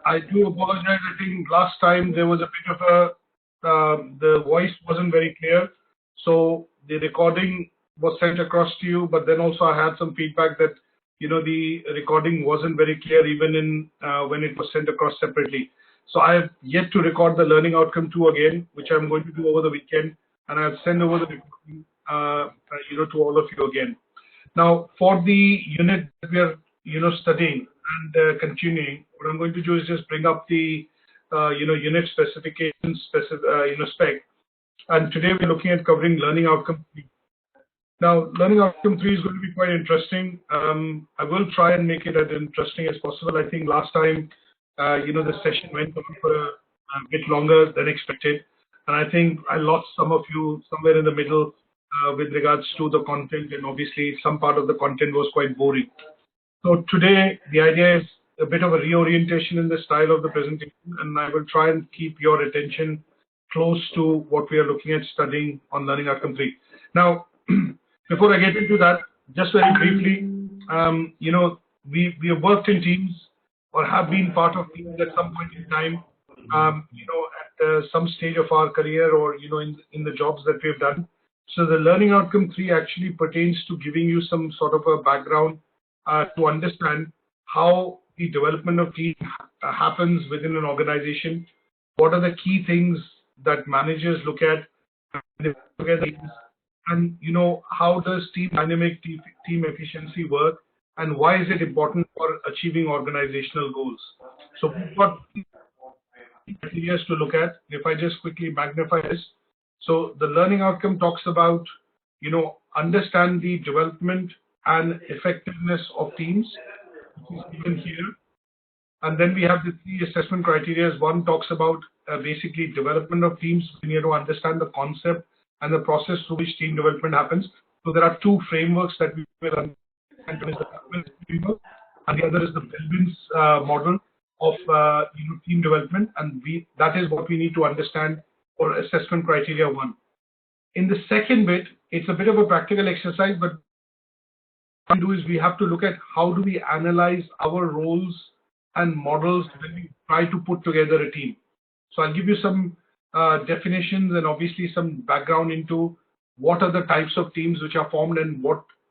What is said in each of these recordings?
I do apologize. I think last time there was a bit of a, the voice wasn't very clear. So the recording was sent across to you, but then also I had some feedback that, the recording wasn't very clear even in when it was sent across separately. So I have yet to record the learning outcome 2 again, which I'm going to do over the weekend, and I'll send over the recording, to all of you again. Now, for the unit that we are, studying and continuing, what I'm going to do is just bring up the, unit specifications, spec. And today we're looking at covering learning outcome 3. Now, learning outcome 3 is going to be quite interesting. I will try and make it as interesting as possible. I think last time, the session went on for a bit longer than expected. And I think I lost some of you somewhere in the middle with regards to the content, and obviously some part of the content was quite boring. So today the idea is a bit of a reorientation in the style of the presentation, and I will try and keep your attention close to what we are looking at studying on learning outcome 3. Now, before I get into that, just very briefly, we have worked in teams or have been part of teams at some point in time, at some stage of our career, or in the jobs that we have done. So the learning outcome 3 actually pertains to giving you some sort of a background to understand how the development of team happens within an organization. What are the key things that managers look at, and how does team dynamic, team efficiency work, and why is it important for achieving organizational goals? So we've got areas to look at. If I just quickly magnify this. So the learning outcome talks about, understand the development and effectiveness of teams, which is given here. And then we have the 3 assessment criteria. One talks about basically development of teams. We need to understand the concept and the process through which team development happens. So there are 2 frameworks that we will understand. One is the framework, and the other is the Belbin's model of team development, and that is what we need to understand for assessment criteria 1. In the second bit, it's a bit of a practical exercise, but what we do is we have to look at how do we analyze our roles and models when we try to put together a team. So I'll give you some definitions and obviously some background into what are the types of teams which are formed and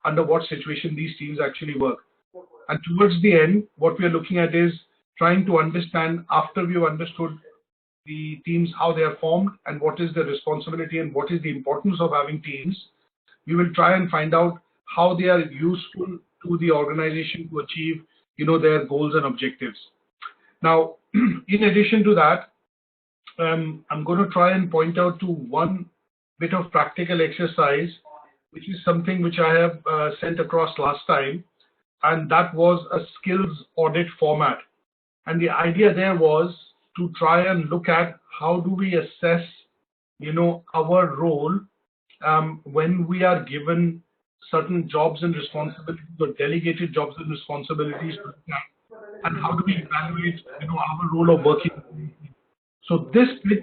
under what situation these teams actually work. And towards the end, what we are looking at is trying to understand, after we've understood the teams, how they are formed and what is the responsibility and what is the importance of having teams, we will try and find out how they are useful to the organization to achieve, their goals and objectives. Now, in addition to that, I'm going to try and point out to one bit of practical exercise, which is something which I have sent across last time, and that was a skills audit format. And the idea there was to try and look at how do we assess, our role when we are given certain jobs and responsibilities or delegated jobs and responsibilities, and how do we evaluate, our role of working. So this bit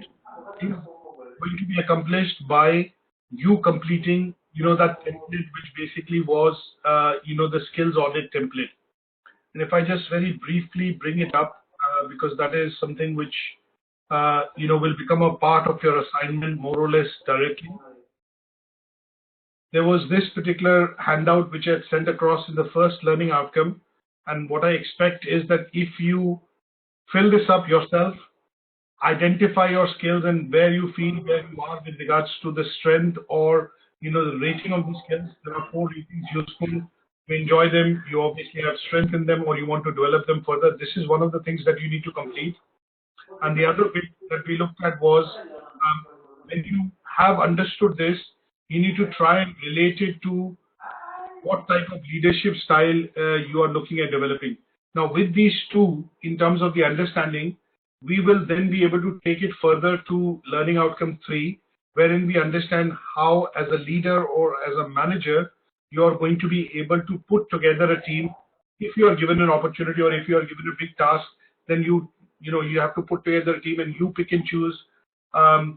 is going to be accomplished by you completing, that template, which basically was, the skills audit template. And if I just very briefly bring it up, because that is something which, will become a part of your assignment more or less directly. There was this particular handout which I had sent across in the first learning outcome. And what I expect is that if you fill this up yourself, identify your skills and where you feel where you are with regards to the strength or, the rating of these skills. There are 4 ratings useful. You enjoy them, you obviously have strength in them, or you want to develop them further. This is one of the things that you need to complete. And the other bit that we looked at was when you have understood this, you need to try and relate it to what type of leadership style you are looking at developing. Now, with these 2, in terms of the understanding, we will then be able to take it further to learning outcome 3, wherein we understand how, as a leader or as a manager, you are going to be able to put together a team. If you are given an opportunity or if you are given a big task, then you have to put together a team and you pick and choose the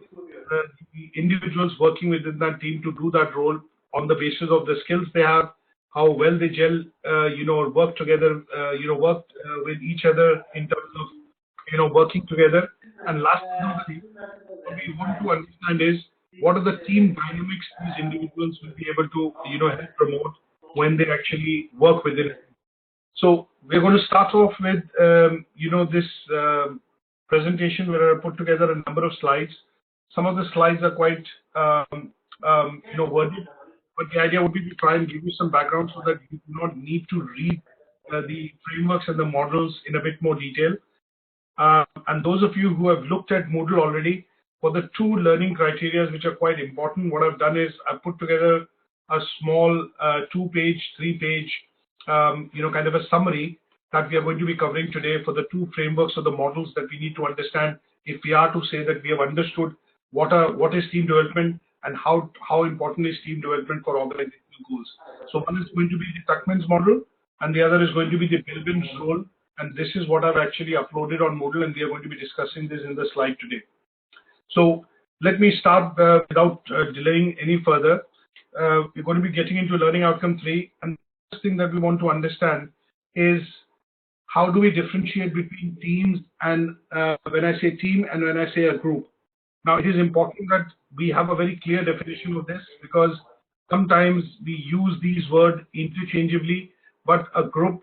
individuals working within that team to do that role on the basis of the skills they have, how well they gel, or work together, work with each other in terms of, working together. And last but not least, what we want to understand is what are the team dynamics these individuals will be able to, help promote when they actually work within it. So we're going to start off with, this presentation where I put together a number of slides. Some of the slides are quite, worded, but the idea would be to try and give you some background so that you do not need to read the frameworks and the models in a bit more detail. And those of you who have looked at Moodle already, for the two learning criteria which are quite important, what I've done is I've put together a small 2-page, 3-page, kind of a summary that we are going to be covering today for the two frameworks or the models that we need to understand if we are to say that we have understood what is team development and how important is team development for organizational goals. So one is going to be the Tuckman's model, and the other is going to be the Bilbin's role. And this is what I've actually uploaded on Moodle, and we are going to be discussing this in the slide today. So let me start without delaying any further. We're going to be getting into learning outcome 3. And the first thing that we want to understand is how do we differentiate between teams and when I say team and when I say a group. Now, it is important that we have a very clear definition of this, because sometimes we use these words interchangeably, but a group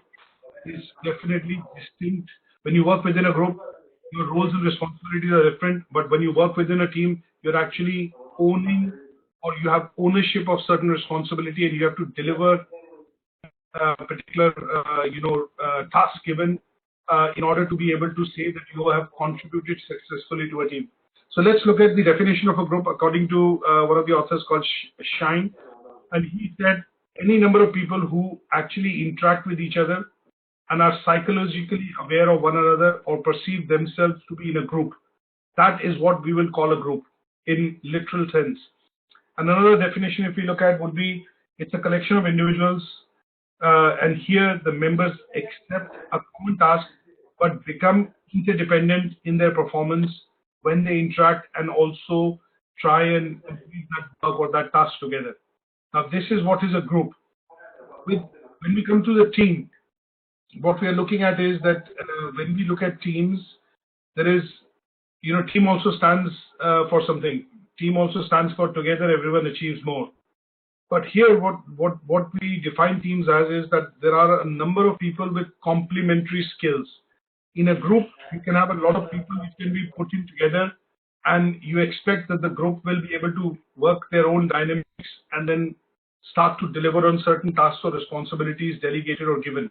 is definitely distinct. When you work within a group, your roles and responsibilities are different, but when you work within a team, you're actually owning, or you have ownership of certain responsibility, and you have to deliver a particular task given in order to be able to say that you have contributed successfully to a team. So let's look at the definition of a group according to one of the authors called Shine, and he said any number of people who actually interact with each other and are psychologically aware of one another or perceive themselves to be in a group. That is what we will call a group in literal sense. And another definition, if we look at, would be it's a collection of individuals, and here the members accept a common task but become interdependent in their performance when they interact and also try and complete that work or that task together. Now, this is what is a group. When we come to the team, what we are looking at is that when we look at teams, there is, team also stands for something. Team also stands for together everyone achieves more. But here, what we define teams as is that there are a number of people with complementary skills. In a group, you can have a lot of people which can be put in together, and you expect that the group will be able to work their own dynamics and then start to deliver on certain tasks or responsibilities delegated or given.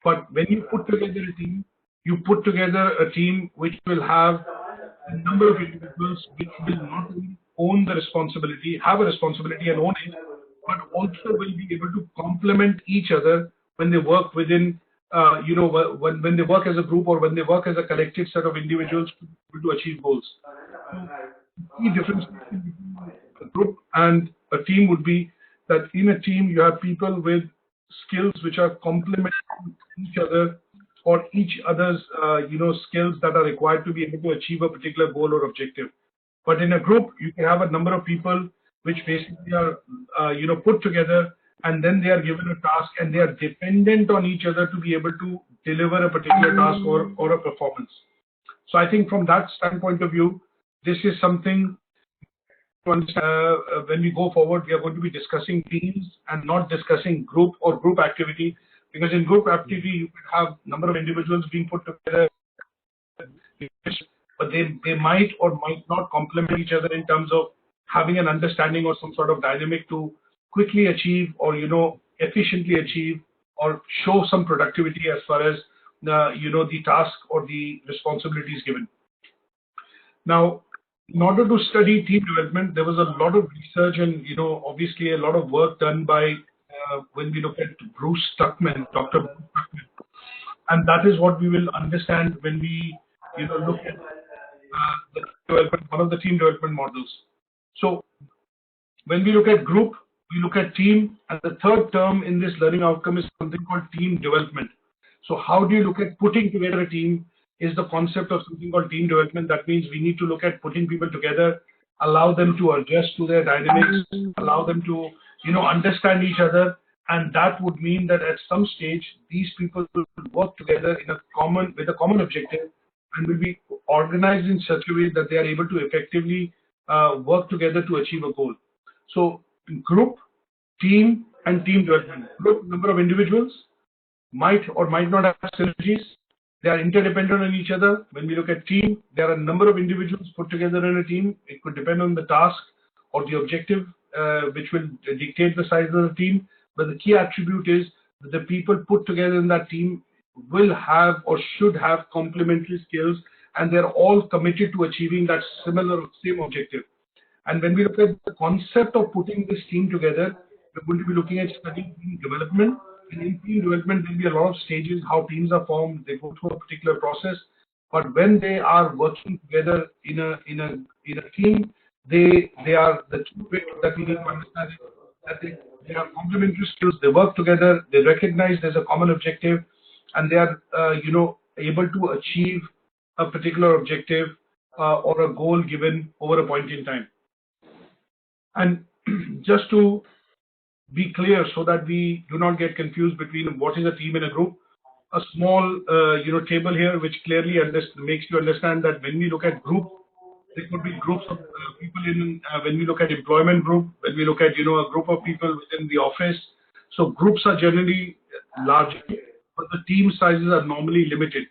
But when you put together a team, you put together a team which will have a number of individuals which will not only own the responsibility, have a responsibility and own it, but also will be able to complement each other when they work within, when they work as a group or when they work as a collective set of individuals to achieve goals. So the key difference between a group and a team would be that in a team you have people with skills which are complementing each other or each other's skills that are required to be able to achieve a particular goal or objective. But in a group, you can have a number of people which basically are put together, and then they are given a task and they are dependent on each other to be able to deliver a particular task or a performance. So I think from that standpoint of view, this is something to understand. When we go forward, we are going to be discussing teams and not discussing group or group activity, because in group activity, you could have a number of individuals being put together, but they might or might not complement each other in terms of having an understanding or some sort of dynamic to quickly achieve or, efficiently achieve or show some productivity as far as the task or the responsibilities given. Now, in order to study team development, there was a lot of research and, obviously a lot of work done by, when we look at Bruce Tuckman, Dr. Bruce Tuckman. And that is what we will understand when we, look at the development, one of the team development models. So when we look at group, we look at team, and the third term in this learning outcome is something called team development. So how do you look at putting together a team is the concept of something called team development. That means we need to look at putting people together, allow them to adjust to their dynamics, allow them to, understand each other, And that would mean that at some stage, these people will work together with a common objective and will be organized in such a way that they are able to effectively work together to achieve a goal. So group, team, and team development. Group, number of individuals, might or might not have synergies. They are interdependent on each other. When we look at team, there are a number of individuals put together in a team. It could depend on the task or the objective, which will dictate the size of the team. But the key attribute is that the people put together in that team will have or should have complementary skills, and they're all committed to achieving that same objective. And when we look at the concept of putting this team together, we're going to be looking at studying team development. And in team development, there'll be a lot of stages, how teams are formed, they go through a particular process. But when they are working together in a team, they are the key bit that we need to understand is that they have complementary skills, they work together, they recognize there's a common objective, and they are able to achieve a particular objective or a goal given over a point in time. And just to be clear so that we do not get confused between what is a team and a group, a small table here which clearly makes you understand that when we look at group, there could be groups of people in, when we look at employment group, when we look at, a group of people within the office. So groups are generally large, but the team sizes are normally limited.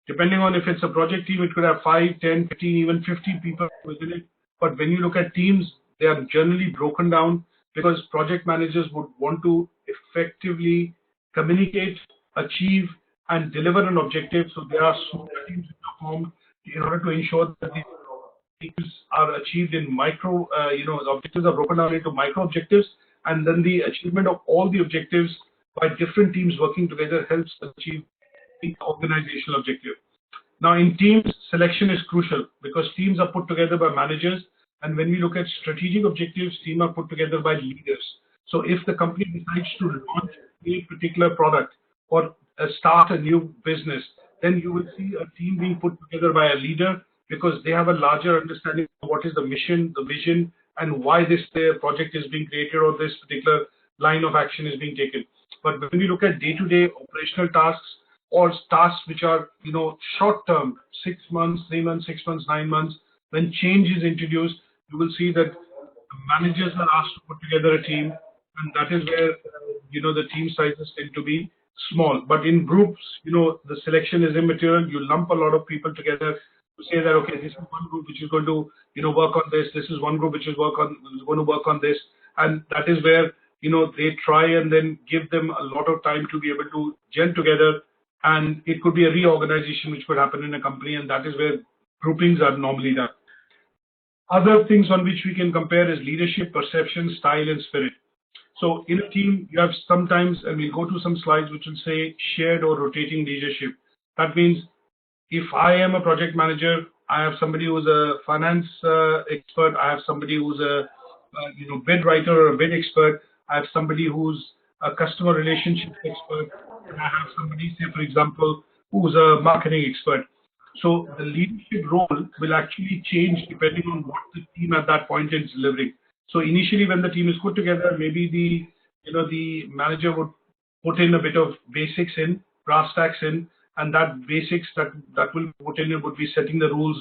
Depending on if it's a project team, it could have 5, 10, 15, even 50 people within it. But when you look at teams, they are generally broken down because project managers would want to effectively communicate, achieve, and deliver an objective. So there are smaller teams formed in order to ensure that these teams are achieved in micro, the objectives are broken down into micro objectives, and then the achievement of all the objectives by different teams working together helps achieve the organizational objective. Now, in teams, selection is crucial because teams are put together by managers, and when we look at strategic objectives, teams are put together by leaders. So if the company decides to launch a particular product or start a new business, then you will see a team being put together by a leader because they have a larger understanding of what is the mission, the vision, and why this project is being created or this particular line of action is being taken. But when we look at day-to-day operational tasks or tasks which are, short-term, 6 months, 3 months, 6 months, 9 months, when change is introduced, you will see that managers are asked to put together a team, and that is where, the team sizes tend to be small. But in groups, the selection is immaterial. You lump a lot of people together to say that, okay, this is one group which is going to, work on this. This is one group which is going to work on this. And that is where, they try and then give them a lot of time to be able to gel together. And it could be a reorganization which could happen in a company, and that is where groupings are normally done. Other things on which we can compare is leadership, perception, style, and spirit. So in a team, you have sometimes, and we'll go to some slides which will say shared or rotating leadership. That means if I am a project manager, I have somebody who's a finance expert, I have somebody who's a bid writer or a bid expert, I have somebody who's a customer relationship expert, and I have somebody, say for example, who's a marketing expert. So the leadership role will actually change depending on what the team at that point is delivering. So initially, when the team is put together, maybe the manager would put in a bit of basics in, brass tacks in, and that basics that will put in would be setting the rules,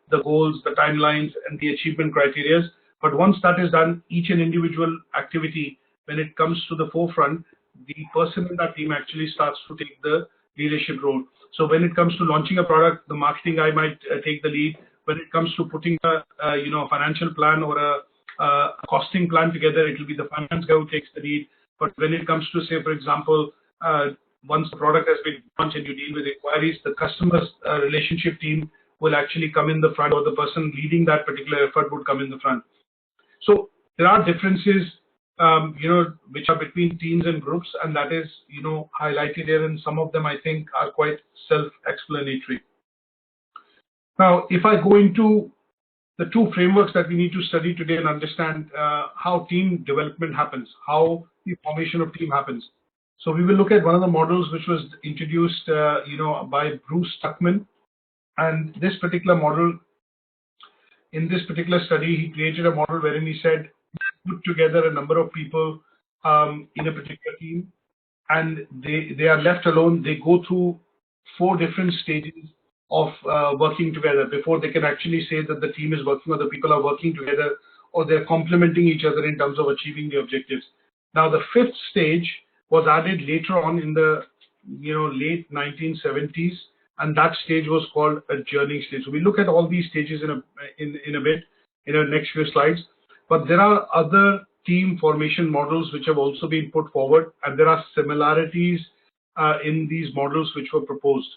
the goals, the timelines, and the achievement criteria. But once that is done, each and individual activity, when it comes to the forefront, the person in that team actually starts to take the leadership role. So when it comes to launching a product, the marketing guy might take the lead. When it comes to putting a financial plan or a costing plan together, it will be the finance guy who takes the lead. But when it comes to, say, for example, once the product has been launched and you deal with inquiries, the customer relationship team will actually come in the front, or the person leading that particular effort would come in the front. So there are differences, which are between teams and groups, and that is, highlighted here, and some of them I think are quite self-explanatory. Now, if I go into the two frameworks that we need to study today and understand how team development happens, how the formation of team happens. So we will look at one of the models which was introduced, by Bruce Tuckman, and this particular model, in this particular study, he created a model wherein he said, put together a number of people in a particular team, and they are left alone. They go through 4 different stages of working together before they can actually say that the team is working or the people are working together or they're complementing each other in terms of achieving the objectives. Now, the 5th stage was added later on in the late 1970s, and that stage was called a journey stage. So we look at all these stages in a bit in our next few slides. But there are other team formation models which have also been put forward, and there are similarities in these models which were proposed.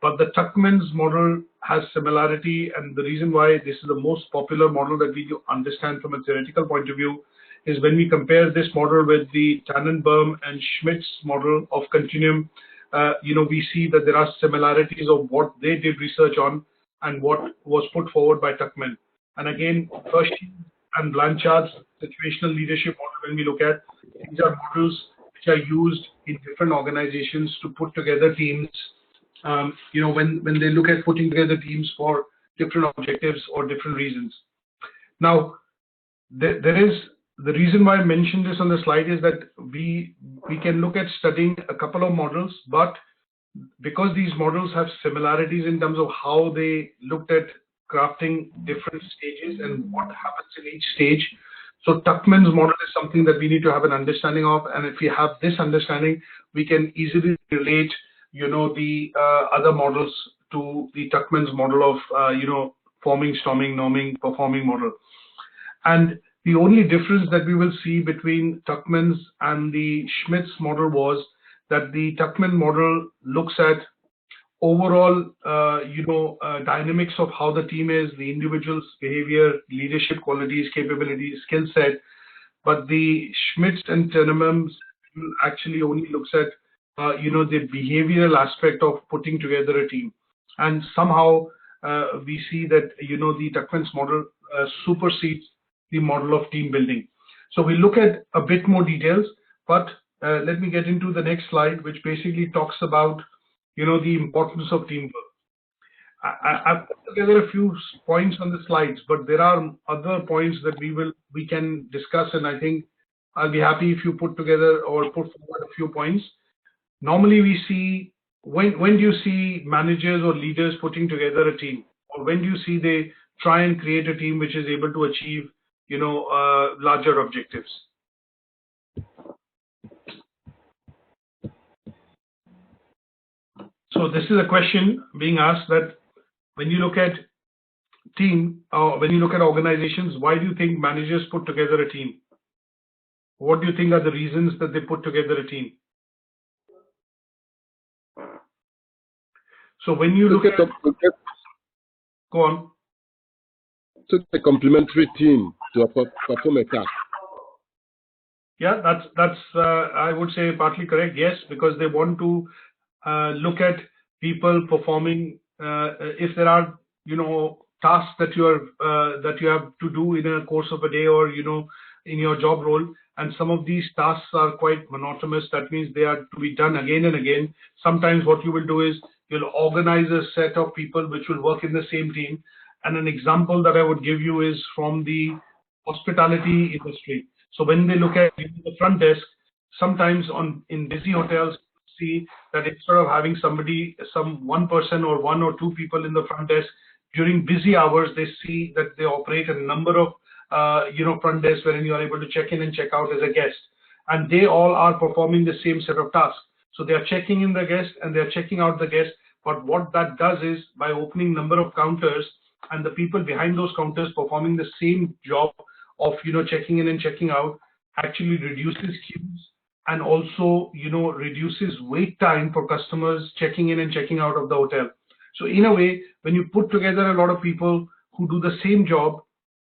But the Tuckman's model has similarity, and the reason why this is the most popular model that we understand from a theoretical point of view is when we compare this model with the Tannenbaum and Schmidt's model of continuum. We see that there are similarities of what they did research on and what was put forward by Tuckman. And again, Hershey and Blanchard's situational leadership model, when we look at, these are models which are used in different organizations to put together teams. When they look at putting together teams for different objectives or different reasons. Now, there is the reason why I mentioned this on the slide is that we can look at studying a couple of models, but because these models have similarities in terms of how they looked at crafting different stages and what happens in each stage. So Tuckman's model is something that we need to have an understanding of, and if we have this understanding, we can easily relate the other models to the Tuckman's model of forming, storming, norming, performing model. And the only difference that we will see between Tuckman's and the Schmidt's model was that the Tuckman model looks at overall dynamics of how the team is, the individual's behavior, leadership qualities, capabilities, skill set, but the Schmidt's and Tannenbaum's actually only looks at the behavioral aspect of putting together a team. And somehow we see that the Tuckman's model supersedes the model of team building. So we look at a bit more details, but let me get into the next slide, which basically talks about the importance of teamwork. I've put together a few points on the slides, but there are other points that we can discuss, and I think I'll be happy if you put together or put forward a few points. Normally we see, when do you see managers or leaders putting together a team, or when do you see they try and create a team which is able to achieve larger objectives? So this is a question being asked that when you look at team, or when you look at organizations, why do you think managers put together a team? What do you think are the reasons that they put together a team? So when you look at go on. So it's a complementary team to perform a task. Yeah, that's I would say partly correct. Yes, because they want to look at people performing. If there are tasks that you have to do in a course of a day or in your job role, and some of these tasks are quite monotonous. That means they are to be done again and again. Sometimes what you will do is you'll organize a set of people which will work in the same team. And an example that I would give you is from the hospitality industry. So when they look at the front desk, sometimes in busy hotels, see that instead of having one person or one or two people in the front desk during busy hours, they see that they operate a number of front desks wherein you are able to check in and check out as a guest, and they all are performing the same set of tasks. So they are checking in the guest and they are checking out the guest. But what that does is, by opening number of counters and the people behind those counters performing the same job of checking in and checking out, actually reduces queues and also reduces wait time for customers checking in and checking out of the hotel. So in a way, when you put together a lot of people who do the same job,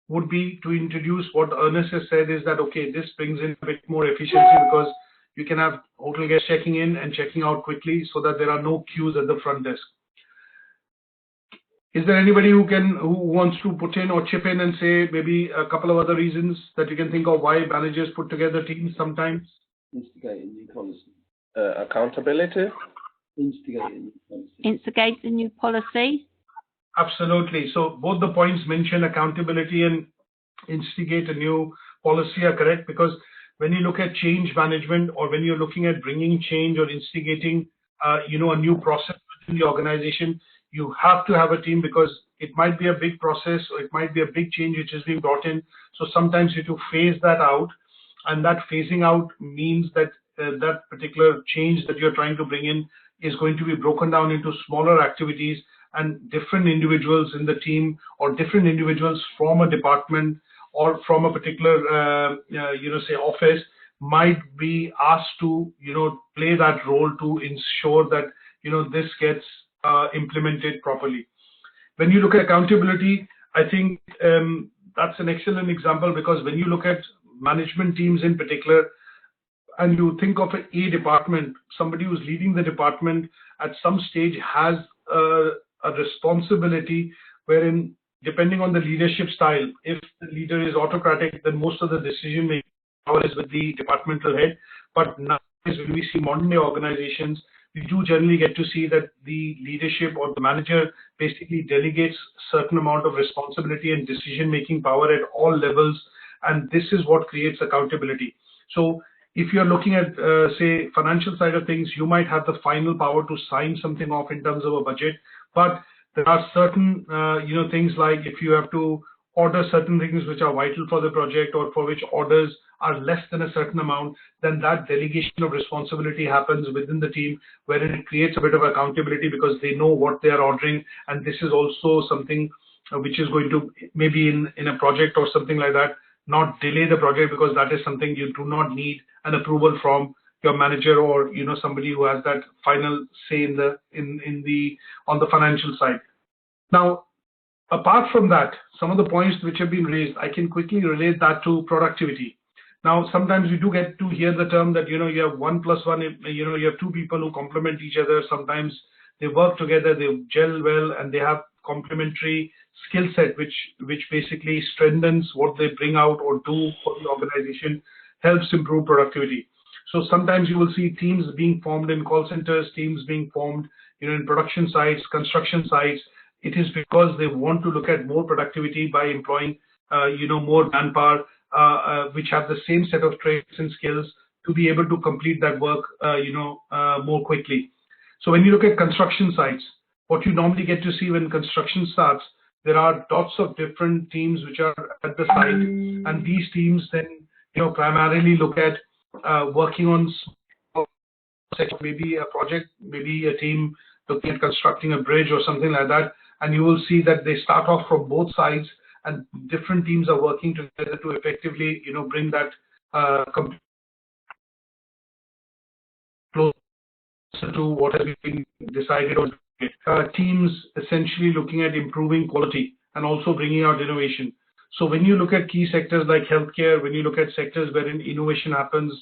would be to introduce what Ernest has said is that, okay, this brings in a bit more efficiency because you can have hotel guests checking in and checking out quickly so that there are no queues at the front desk. Is there anybody who wants to put in or chip in and say maybe a couple of other reasons that you can think of why managers put together teams sometimes? Instigating new policy. Accountability. Instigate a new policy. Absolutely. So both the points mentioned, accountability and instigate a new policy, are correct, because when you look at change management, or when you're looking at bringing change or instigating, a new process within the organization, you have to have a team, because it might be a big process or it might be a big change which is being brought in. So sometimes you have to phase that out, and that phasing out means that that particular change that you're trying to bring in is going to be broken down into smaller activities, and different individuals in the team or different individuals from a department or from a particular, say office might be asked to, play that role to ensure that, this gets implemented properly. When you look at accountability, I think that's an excellent example, because when you look at management teams in particular, and you think of a department, somebody who's leading the department at some stage has a responsibility wherein, depending on the leadership style, if the leader is autocratic, then most of the decision making power is with the departmental head. But nowadays, when we see modern day organizations, we do generally get to see that the leadership or the manager basically delegates certain amount of responsibility and decision making power at all levels, and this is what creates accountability. So if you're looking at, say, financial side of things, you might have the final power to sign something off in terms of a budget, but there are certain, things like if you have to order certain things which are vital for the project, or for which orders are less than a certain amount, then that delegation of responsibility happens within the team, wherein it creates a bit of accountability, because they know what they are ordering. And this is also something which is going to, maybe in a project or something like that, not delay the project, because that is something you do not need an approval from your manager, or somebody who has that final say on the financial side. Now, apart from that, some of the points which have been raised, I can quickly relate that to productivity. Now, sometimes we do get to hear the term that you have 1 + 1, you have two people who complement each other. Sometimes they work together, they gel well, and they have complementary skill set, which basically strengthens what they bring out or do for the organization, helps improve productivity. So sometimes you will see teams being formed in call centers, teams being formed, in production sites, construction sites. It is because they want to look at more productivity by employing, more manpower, which have the same set of traits and skills to be able to complete that work, more quickly. So when you look at construction sites, what you normally get to see when construction starts, there are lots of different teams which are at the site, and these teams then, primarily look at working on maybe a project, maybe a team looking at constructing a bridge or something like that, and you will see that they start off from both sides, and different teams are working together to effectively, bring that closer to what has been decided on. Teams essentially looking at improving quality and also bringing out innovation. So when you look at key sectors like healthcare, when you look at sectors wherein innovation happens,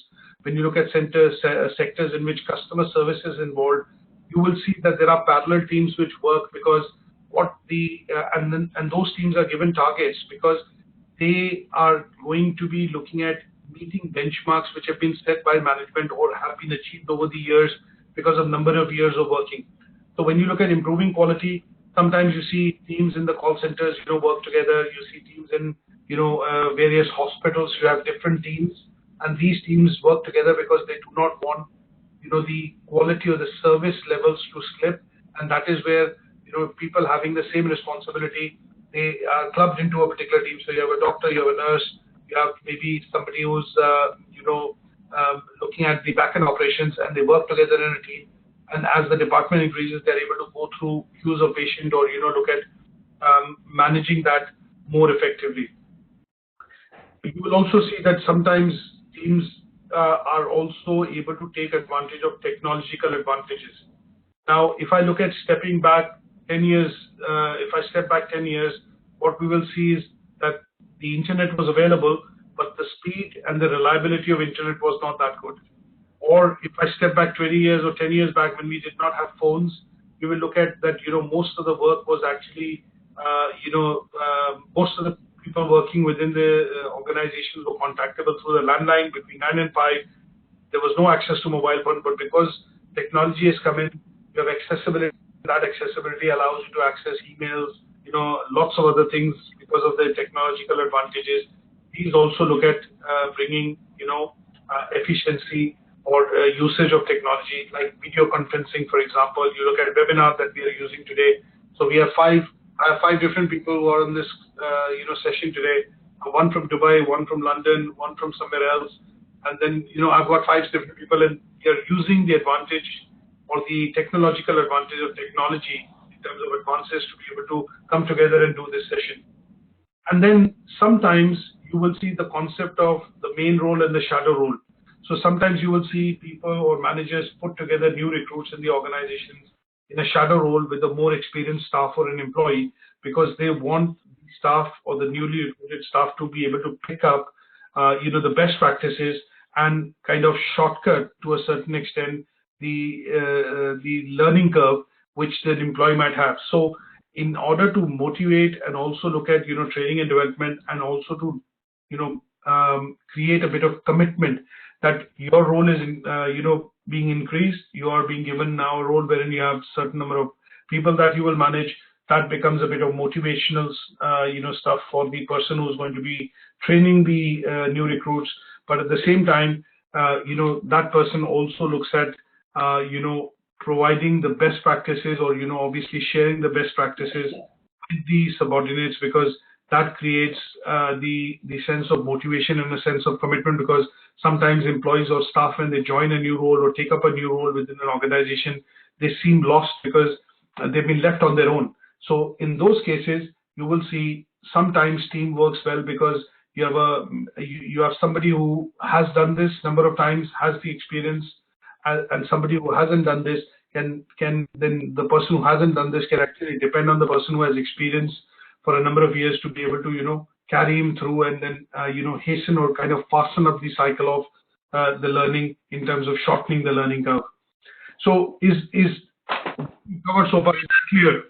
when you look at sectors in which customer service is involved, you will see that there are parallel teams which work, because and those teams are given targets, because they are going to be looking at meeting benchmarks which have been set by management or have been achieved over the years because of number of years of working. So when you look at improving quality, sometimes you see teams in the call centers, work together. You see teams in, various hospitals who have different teams, and these teams work together because they do not want, the quality or the service levels to slip. And that is where, people having the same responsibility, they are clubbed into a particular team. So you have a doctor, you have a nurse, you have maybe somebody who's, looking at the back-end operations, and they work together in a team. And as the department increases, they're able to go through queues of patient, or, look at managing that more effectively. You will also see that sometimes teams are also able to take advantage of technological advantages. Now, if I look at stepping back 10 years, if I step back 10 years, what we will see is that the internet was available, but the speed and the reliability of internet was not that good. Or if I step back 20 years or 10 years back when we did not have phones, you will look at that, most of the work was actually, most of the people working within the organization were contactable through the landline between 9 and 5. There was no access to mobile phone, but because technology has come in, you have accessibility. That accessibility allows you to access emails, lots of other things because of the technological advantages. These also look at bringing, efficiency or usage of technology, like video conferencing, for example. You look at webinar that we are using today. So we have I have five different people who are on this session today. One from Dubai, one from London, one from somewhere else, and then I've got five different people, and we are using the advantage or the technological advantage of technology in terms of advances to be able to come together and do this session. And then sometimes you will see the concept of the main role and the shadow role. So sometimes you will see people or managers put together new recruits in the organizations in a shadow role with a more experienced staff or an employee, because they want the staff or the newly recruited staff to be able to pick up the best practices and kind of shortcut to a certain extent the learning curve which the employee might have. So in order to motivate and also look at training and development, and also to create a bit of commitment that your role is being increased, you are being given now a role wherein you have a certain number of people that you will manage. That becomes a bit of motivational stuff for the person who's going to be training the new recruits. But at the same time, that person also looks at providing the best practices, or obviously sharing the best practices with the subordinates, because that creates the sense of motivation and a sense of commitment. Because sometimes employees or staff, when they join a new role or take up a new role within an organization, they seem lost because they've been left on their own. So in those cases, you will see sometimes team works well because you have somebody who has done this number of times, has the experience, and somebody who hasn't done this then the person who hasn't done this can actually depend on the person who has experience for a number of years to be able to carry him through, and then hasten or kind of fasten up the cycle of the learning in terms of shortening the learning curve. So is covered so far? Is that clear?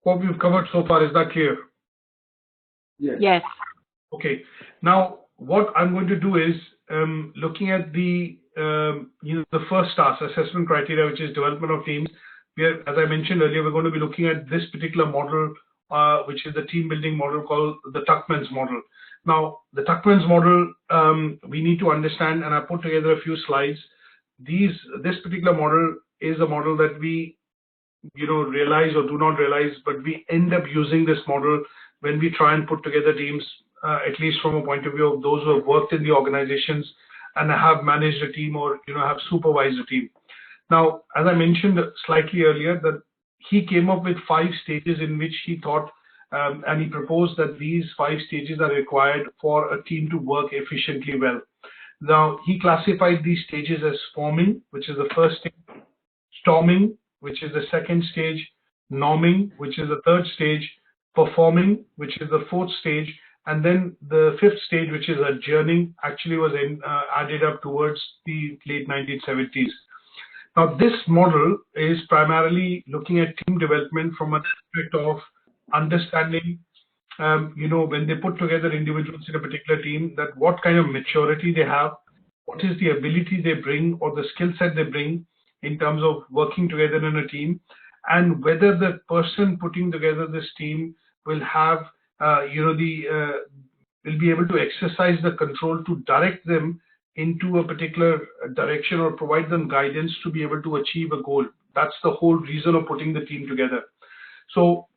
What we've covered so far, is that clear? Yes. Okay. Now what I'm going to do is looking at the the first task, assessment criteria, which is development of teams. As I mentioned earlier, we're going to be looking at this particular model, which is the team building model called the Tuckman's model. Now, the Tuckman's model, we need to understand, and I put together a few slides. This particular model is a model that we realize or do not realize, but we end up using this model when we try and put together teams, at least from a point of view of those who have worked in the organizations and have managed a team or have supervised a team. Now, as I mentioned slightly earlier, that he came up with 5 stages in which he thought, and he proposed that these 5 stages are required for a team to work efficiently well. Now, he classified these stages as forming, which is the first stage, storming, which is the second stage, norming, which is the third stage, performing, which is the fourth stage, and then the 5th stage, which is adjourning, actually was added up towards the late 1970s. Now, this model is primarily looking at team development from an aspect of understanding, when they put together individuals in a particular team, that what kind of maturity they have, what is the ability they bring or the skill set they bring in terms of working together in a team, and whether the person putting together this team will have, will be able to exercise the control to direct them into a particular direction or provide them guidance to be able to achieve a goal. That's the whole reason of putting the team together. So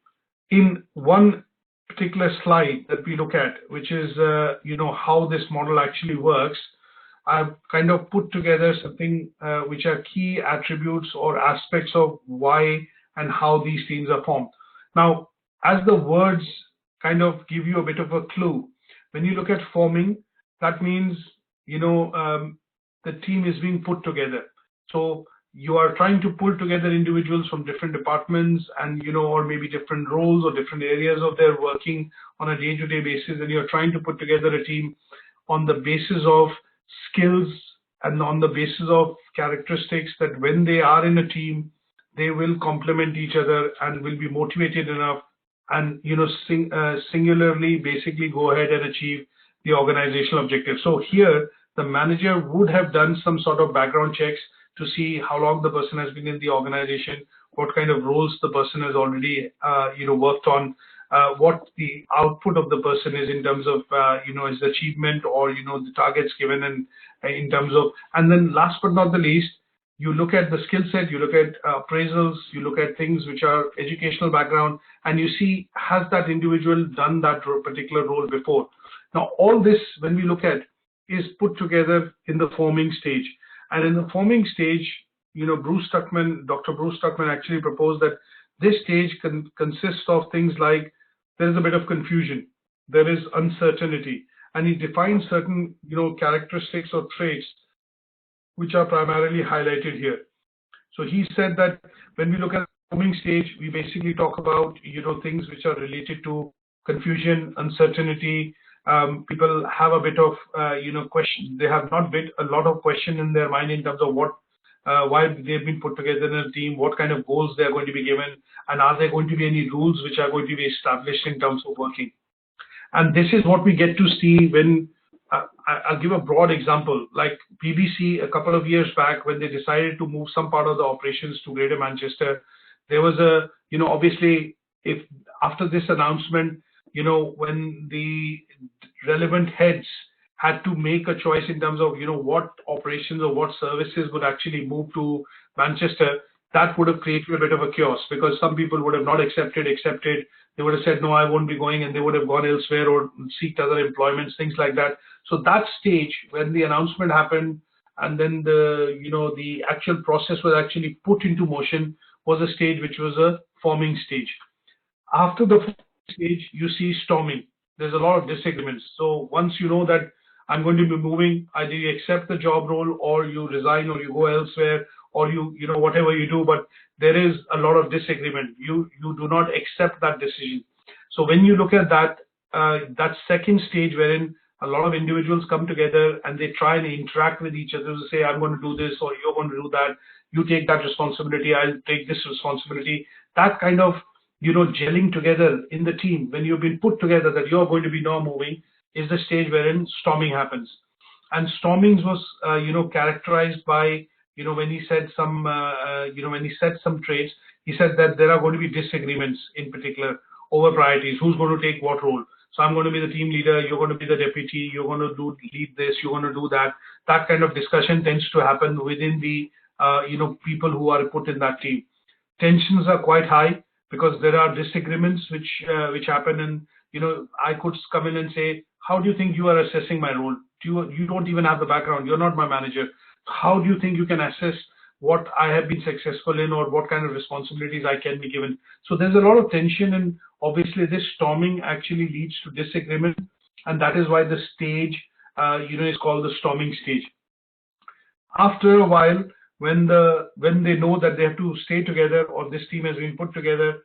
in one particular slide that we look at, which is how this model actually works, I've kind of put together something which are key attributes or aspects of why and how these teams are formed. Now, as the words kind of give you a bit of a clue, when you look at forming, that means the team is being put together. So you are trying to pull together individuals from different departments and or maybe different roles or different areas of their working on a day-to-day basis, and you're trying to put together a team on the basis of skills and on the basis of characteristics that when they are in a team, they will complement each other and will be motivated enough and singularly basically go ahead and achieve the organizational objective. So here the manager would have done some sort of background checks to see how long the person has been in the organization, what kind of roles the person has already worked on, what the output of the person is in terms of, his achievement or, the targets given, and in terms of, and then last but not the least, you look at the skill set, you look at appraisals, you look at things which are educational background, and you see, has that individual done that particular role before? Now, all this, when we look at, is put together in the forming stage. And in the forming stage, Dr. Bruce Tuckman actually proposed that this stage consists of things like, there is a bit of confusion, there is uncertainty, and he defines certain, characteristics or traits which are primarily highlighted here. So he said that when we look at the forming stage, we basically talk about, things which are related to confusion, uncertainty. People have a bit of, question. They have not a lot of question in their mind in terms of why they've been put together in a team, what kind of goals they are going to be given, and are there going to be any rules which are going to be established in terms of working. And this is what we get to see when, I'll give a broad example, like BBC a couple of years back when they decided to move some part of the operations to Greater Manchester. There was a, obviously, if after this announcement, when the relevant heads had to make a choice in terms of, what operations or what services would actually move to Manchester, that would have created a bit of a chaos, because some people would have not accepted. They would have said, no, I won't be going, and they would have gone elsewhere or seeked other employments, things like that. So that stage, when the announcement happened, and then the actual process was actually put into motion, was a stage which was a forming stage. After the forming stage, you see storming. There's a lot of disagreements. So once you know that I'm going to be moving, either you accept the job role, or you resign, or you go elsewhere, or whatever you do, but there is a lot of disagreement. You do not accept that decision. So when you look at that, that second stage wherein a lot of individuals come together and they try and interact with each other to say, I'm going to do this, or you're going to do that, you take that responsibility, I'll take this responsibility. That kind of, gelling together in the team, when you've been put together that you're going to be now moving, is the stage wherein storming happens. And stormings was, characterized by, when he said some, traits, he said that there are going to be disagreements in particular over priorities. Who's going to take what role? So I'm going to be the team leader, you're going to be the deputy, you're going to lead this, you're going to do that. That kind of discussion tends to happen within the, people who are put in that team. Tensions are quite high because there are disagreements which happen, and, I could come in and say, how do you think you are assessing my role? You don't even have the background. You're not my manager. How do you think you can assess what I have been successful in, or what kind of responsibilities I can be given? So there's a lot of tension, and obviously this storming actually leads to disagreement, and that is why the stage, is called the storming stage. After a while, when they know that they have to stay together, or this team has been put together,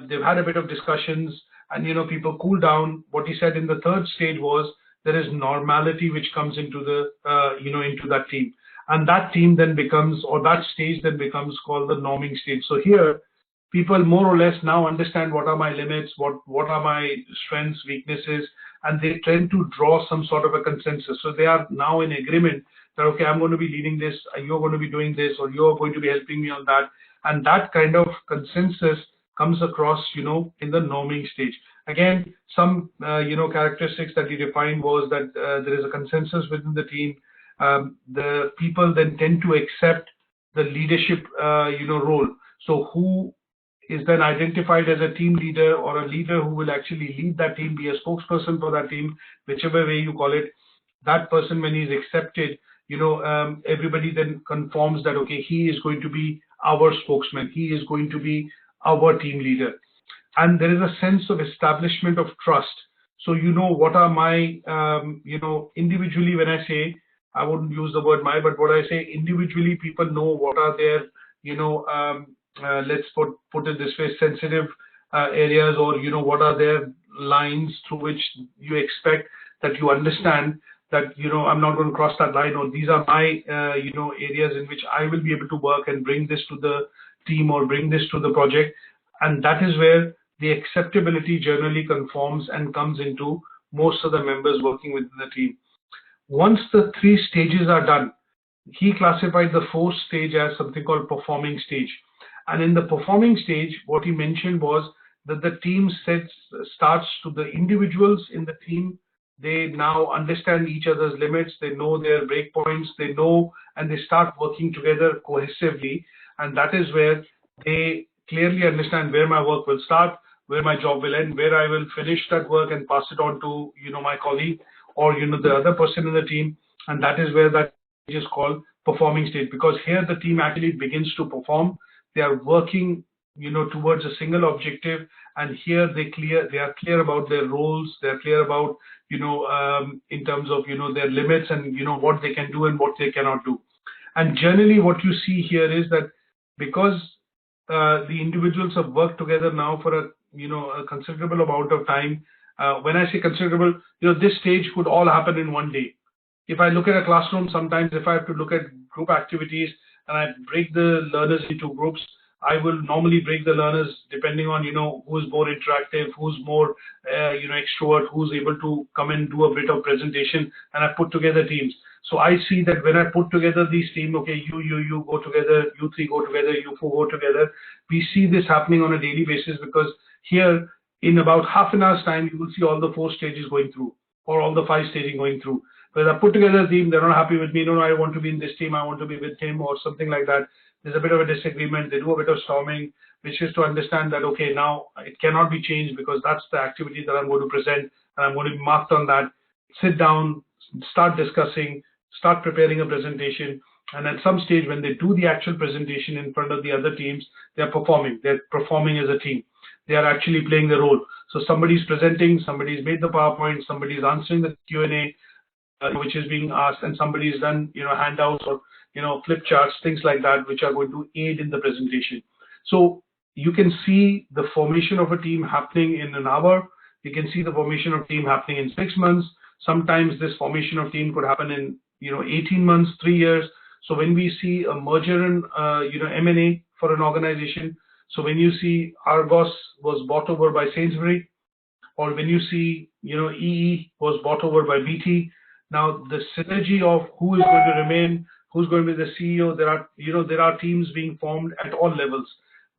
they've had a bit of discussions, and people cool down. What he said in the third stage was there is normality which comes into the into that team. And that team then becomes, or that stage then becomes called the norming stage. So here, people more or less now understand what are my limits, what are my strengths, weaknesses, and they tend to draw some sort of a consensus. So they are now in agreement that, okay, I'm going to be leading this, you're going to be doing this, or you're going to be helping me on that. And that kind of consensus comes across, in the norming stage. Again, some, characteristics that he defined was that there is a consensus within the team. The people then tend to accept the leadership, role. So who is then identified as a team leader, or a leader who will actually lead that team, be a spokesperson for that team, whichever way you call it. That person, when he's accepted, everybody then conforms that, okay, he is going to be our spokesman. He is going to be our team leader. And there is a sense of establishment of trust. So, what are my, individually, when I say, I wouldn't use the word my, but what I say, individually, people know what are their, let's put it this way, sensitive areas, or, what are their lines through which you expect that you understand that, I'm not going to cross that line, or these are my, areas in which I will be able to work and bring this to the team or bring this to the project. And that is where the acceptability generally conforms and comes into most of the members working within the team. Once the 3 stages are done, he classified the 4th stage as something called performing stage. And in the performing stage, what he mentioned was that the team starts to the individuals in the team. They now understand each other's limits. They know their breakpoints. They know, and they start working together cohesively. And that is where they clearly understand where my work will start, where my job will end, where I will finish that work and pass it on to, my colleague or, the other person in the team. And that is where that stage is called performing stage, because here the team actually begins to perform. They are working, towards a single objective. And here they are clear about their roles. They're clear about, in terms of, their limits and, what they can do and what they cannot do. And generally what you see here is that because the individuals have worked together now for a considerable amount of time. When I say considerable, this stage could all happen in one day. If I look at a classroom, sometimes if I have to look at group activities and I break the learners into groups, I will normally break the learners depending on, who's more interactive, who's more, extrovert, who's able to come and do a bit of presentation, and I put together teams. So I see that when I put together these teams, okay, you go together, you three go together, you four go together, we see this happening on a daily basis, because here in about half an hour's time, you will see all the 4 stages going through, or all the 5 staging going through. When I put together a team, they're not happy with me. No, I want to be in this team. I want to be with him, or something like that. There's a bit of a disagreement. They do a bit of storming, which is to understand that, okay, now it cannot be changed because that's the activity that I'm going to present, and I'm going to be marked on that. Sit down, start discussing, start preparing a presentation. And at some stage, when they do the actual presentation in front of the other teams, they're performing. They're performing as a team. They are actually playing the role. So somebody's presenting, somebody's made the PowerPoint, somebody's answering the Q&A, which is being asked, and somebody's done, handouts or, flip charts, things like that, which are going to aid in the presentation. So you can see the formation of a team happening in an hour. You can see the formation of team happening in 6 months. Sometimes this formation of team could happen in, 18 months, 3 years. So when we see a merger and, M&A for an organization, so when you see Argos was bought over by Sainsbury, or when you see, EE was bought over by BT, now the synergy of who is going to remain, who's going to be the CEO, there are teams being formed at all levels,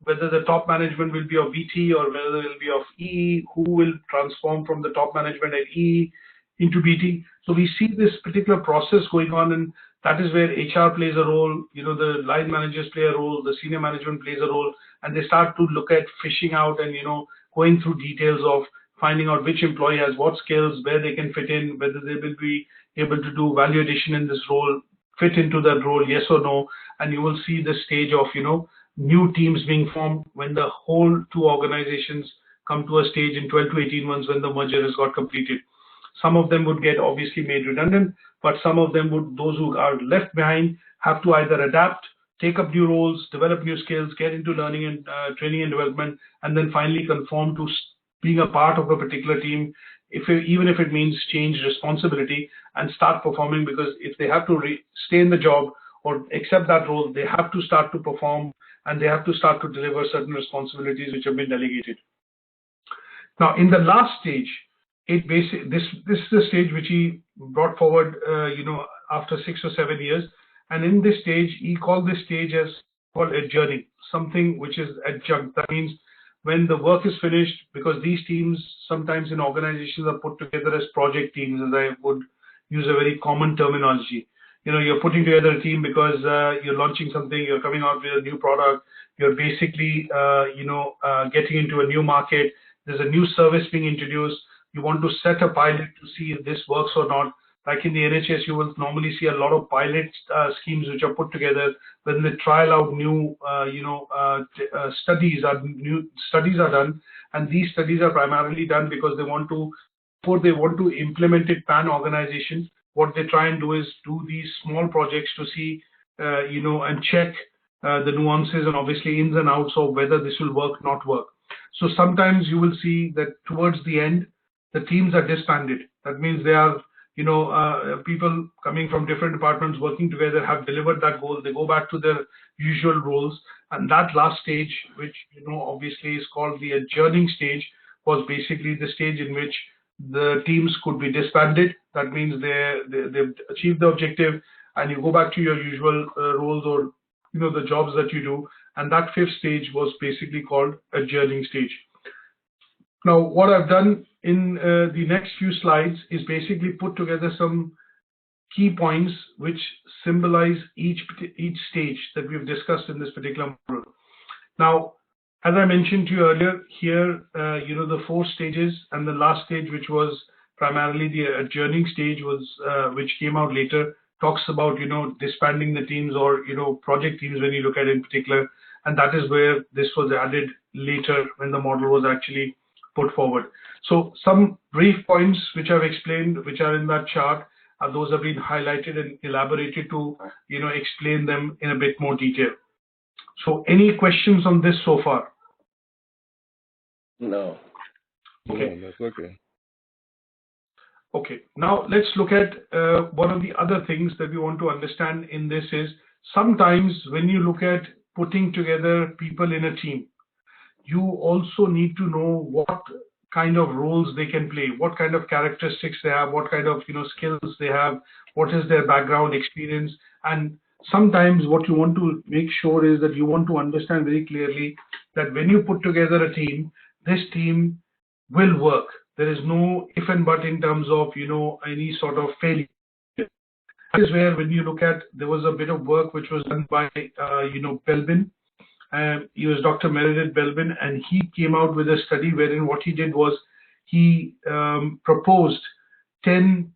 whether the top management will be of BT or whether it will be of EE, who will transform from the top management at EE into BT. So we see this particular process going on, and that is where HR plays a role, the line managers play a role, the senior management plays a role, and they start to look at fishing out and, going through details of finding out which employee has what skills, where they can fit in, whether they will be able to do value addition in this role, fit into that role, yes or no. And you will see the stage of, new teams being formed when the whole 2 organizations come to a stage in 12 to 18 months when the merger has got completed. Some of them would get obviously made redundant, but some of them would, those who are left behind, have to either adapt, take up new roles, develop new skills, get into learning and training and development, and then finally conform to being a part of a particular team, even if it means change responsibility, and start performing, because if they have to stay in the job or accept that role, they have to start to perform and they have to start to deliver certain responsibilities which have been delegated. Now, in the last stage, this is the stage which he brought forward, after 6 or 7 years. And in this stage, he called this stage as called adjourning, something which is adjunct. That means when the work is finished, because these teams sometimes in organizations are put together as project teams, as I would use a very common terminology. You're putting together a team because you're launching something, you're coming out with a new product, you're basically, getting into a new market, there's a new service being introduced, you want to set a pilot to see if this works or not. Like in the NHS, you will normally see a lot of pilot schemes which are put together when they trial out new, studies are done, and these studies are primarily done because before they want to implement it pan organization. What they try and do is do these small projects to see, and check the nuances and obviously ins and outs of whether this will work, not work. So sometimes you will see that towards the end, the teams are disbanded. That means they are, people coming from different departments working together have delivered that goal. They go back to their usual roles. And that last stage, which, obviously is called the adjourning stage, was basically the stage in which the teams could be disbanded. That means they've achieved the objective and you go back to your usual roles or, the jobs that you do. And that 5th stage was basically called adjourning stage. Now, what I've done in the next few slides is basically put together some key points which symbolize each stage that we've discussed in this particular model. Now, as I mentioned to you earlier, here, the 4 stages, and the last stage, which was primarily the adjourning stage, was which came out later, talks about disbanding the teams or project teams when you look at it in particular, and that is where this was added later when the model was actually put forward. So some brief points which I've explained, which are in that chart, those have been highlighted and elaborated to explain them in a bit more detail. So any questions on this so far? No. Okay. No, that's okay. Okay, now let's look at one of the other things that we want to understand in this is sometimes when you look at putting together people in a team, you also need to know what kind of roles they can play, what kind of characteristics they have, what kind of skills they have, what is their background experience. And sometimes what you want to make sure is that you want to understand very clearly that when you put together a team, this team will work. There is no if and but in terms of any sort of failure. That is where when you look at, there was a bit of work which was done by Belbin. He was Dr. Meredith Belbin, and he came out with a study wherein what he did was he proposed 10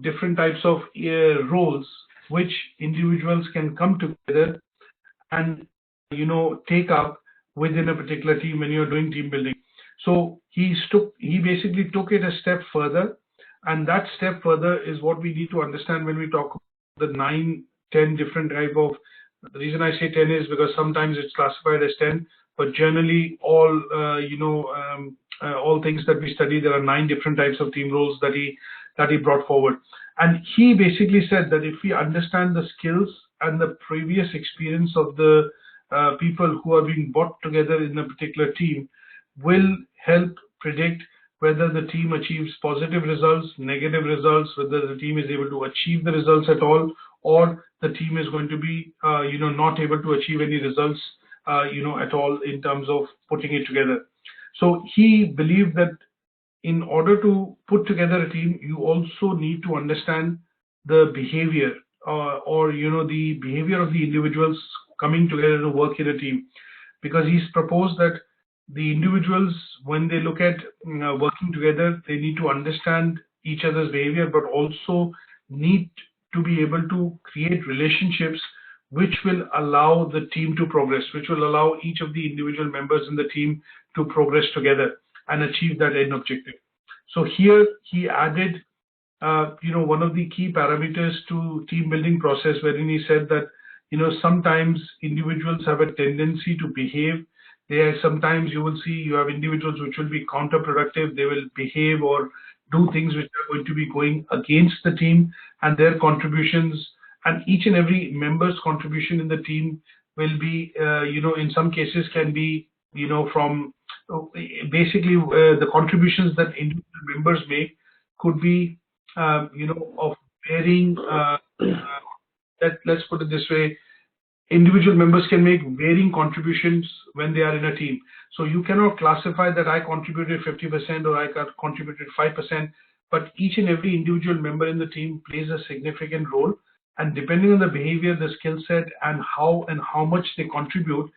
different types of roles which individuals can come together and take up within a particular team when you're doing team building. So he basically took it a step further, and that step further is what we need to understand when we talk about the 9-10 different type of. The reason I say 10 is because sometimes it's classified as 10, but generally all things that we study, there are 9 different types of team roles that he brought forward. And he basically said that if we understand the skills and the previous experience of the people who are being brought together in a particular team, will help predict whether the team achieves positive results, negative results, whether the team is able to achieve the results at all, or the team is going to be not able to achieve any results at all in terms of putting it together. So he believed that in order to put together a team, you also need to understand the behavior or the behavior of the individuals coming together to work in a team, because he's proposed that the individuals, when they look at working together, they need to understand each other's behavior, but also need to be able to create relationships which will allow the team to progress, which will allow each of the individual members in the team to progress together and achieve that end objective. So here he added, one of the key parameters to team building process, wherein he said that, sometimes individuals have a tendency to behave. Sometimes you will see you have individuals which will be counterproductive. They will behave or do things which are going to be going against the team and their contributions. And each and every member's contribution in the team will be, in some cases can be, from basically the contributions that individual members make could be, of varying, let's put it this way, individual members can make varying contributions when they are in a team. So you cannot classify that I contributed 50% or I contributed 5%, but each and every individual member in the team plays a significant role. And depending on the behavior, the skill set, and how much they contribute,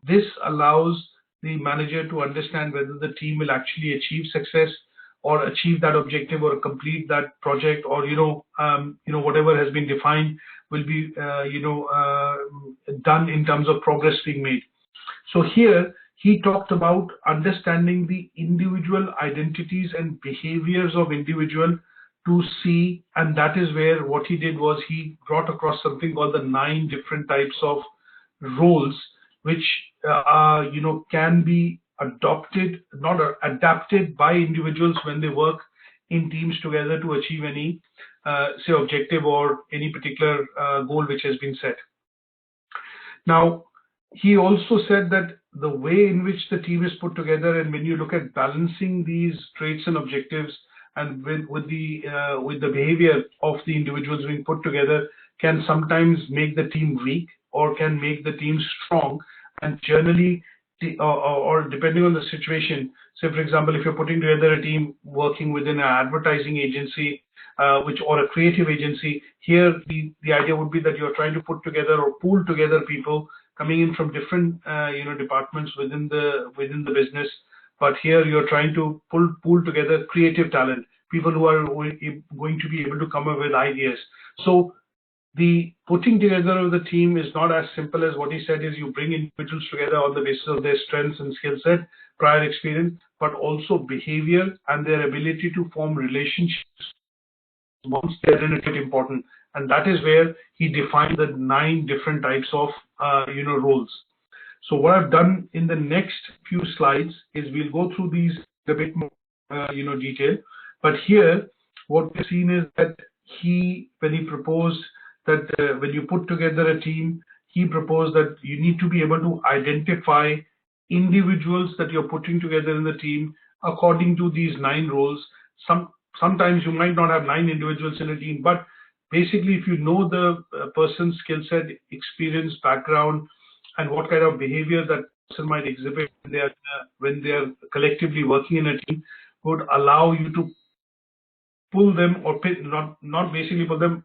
this allows the manager to understand whether the team will actually achieve success or achieve that objective or complete that project, or whatever has been defined will be done in terms of progress being made. So here he talked about understanding the individual identities and behaviors of individual to see, and that is where what he did was he brought across something called the 9 different types of roles which can be adopted, not adapted by individuals when they work in teams together to achieve any say objective or any particular goal which has been set. Now, he also said that the way in which the team is put together, and when you look at balancing these traits and objectives and with the behavior of the individuals being put together, can sometimes make the team weak or can make the team strong. And generally, or depending on the situation, say for example, if you're putting together a team working within an advertising agency, or a creative agency, here the idea would be that you're trying to put together or pool together people coming in from different departments within the business. But here you're trying to pool together creative talent, people who are going to be able to come up with ideas. So the putting together of the team is not as simple as what he said is you bring individuals together on the basis of their strengths and skill set, prior experience, but also behavior and their ability to form relationships once they're in it important. And that is where he defined the 9 different types of roles. So what I've done in the next few slides is we'll go through these a bit more detail. But here what we've seen is that when he proposed that when you put together a team, he proposed that you need to be able to identify individuals that you're putting together in the team according to these 9 roles. Sometimes you might not have 9 individuals in a team, but basically if you know the person's skill set, experience, background, and what kind of behavior that person might exhibit when they are collectively working in a team, would allow you to pull them or pin, not basically pull them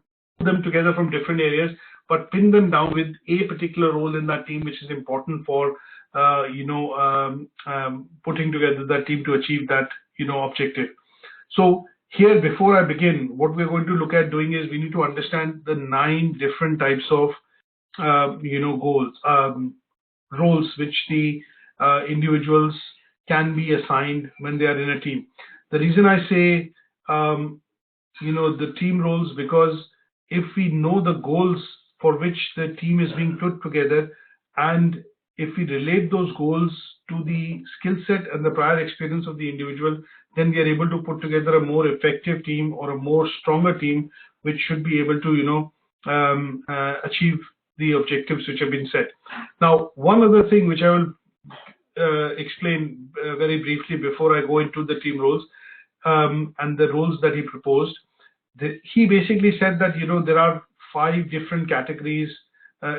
together from different areas, but pin them down with a particular role in that team, which is important for putting together that team to achieve that objective. So here, before I begin, what we're going to look at doing is we need to understand the 9 different types of roles which the individuals can be assigned when they are in a team. The reason I say the team roles, because if we know the goals for which the team is being put together, and if we relate those goals to the skill set and the prior experience of the individual, then we are able to put together a more effective team or a more stronger team, which should be able to achieve the objectives which have been set. Now, one other thing which I will explain very briefly before I go into the team roles and the roles that he proposed. He basically said that there are 5 different categories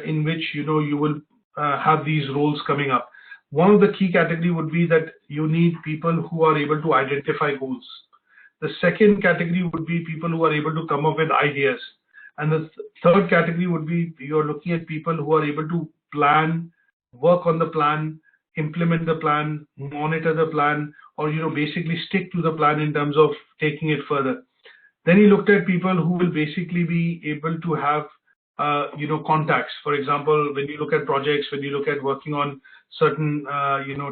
in which you will have these roles coming up. One of the key category would be that you need people who are able to identify goals. The second category would be people who are able to come up with ideas. And the third category would be you're looking at people who are able to plan, work on the plan, implement the plan, monitor the plan, or basically stick to the plan in terms of taking it further. Then he looked at people who will basically be able to have contacts. For example, when you look at projects, when you look at working on certain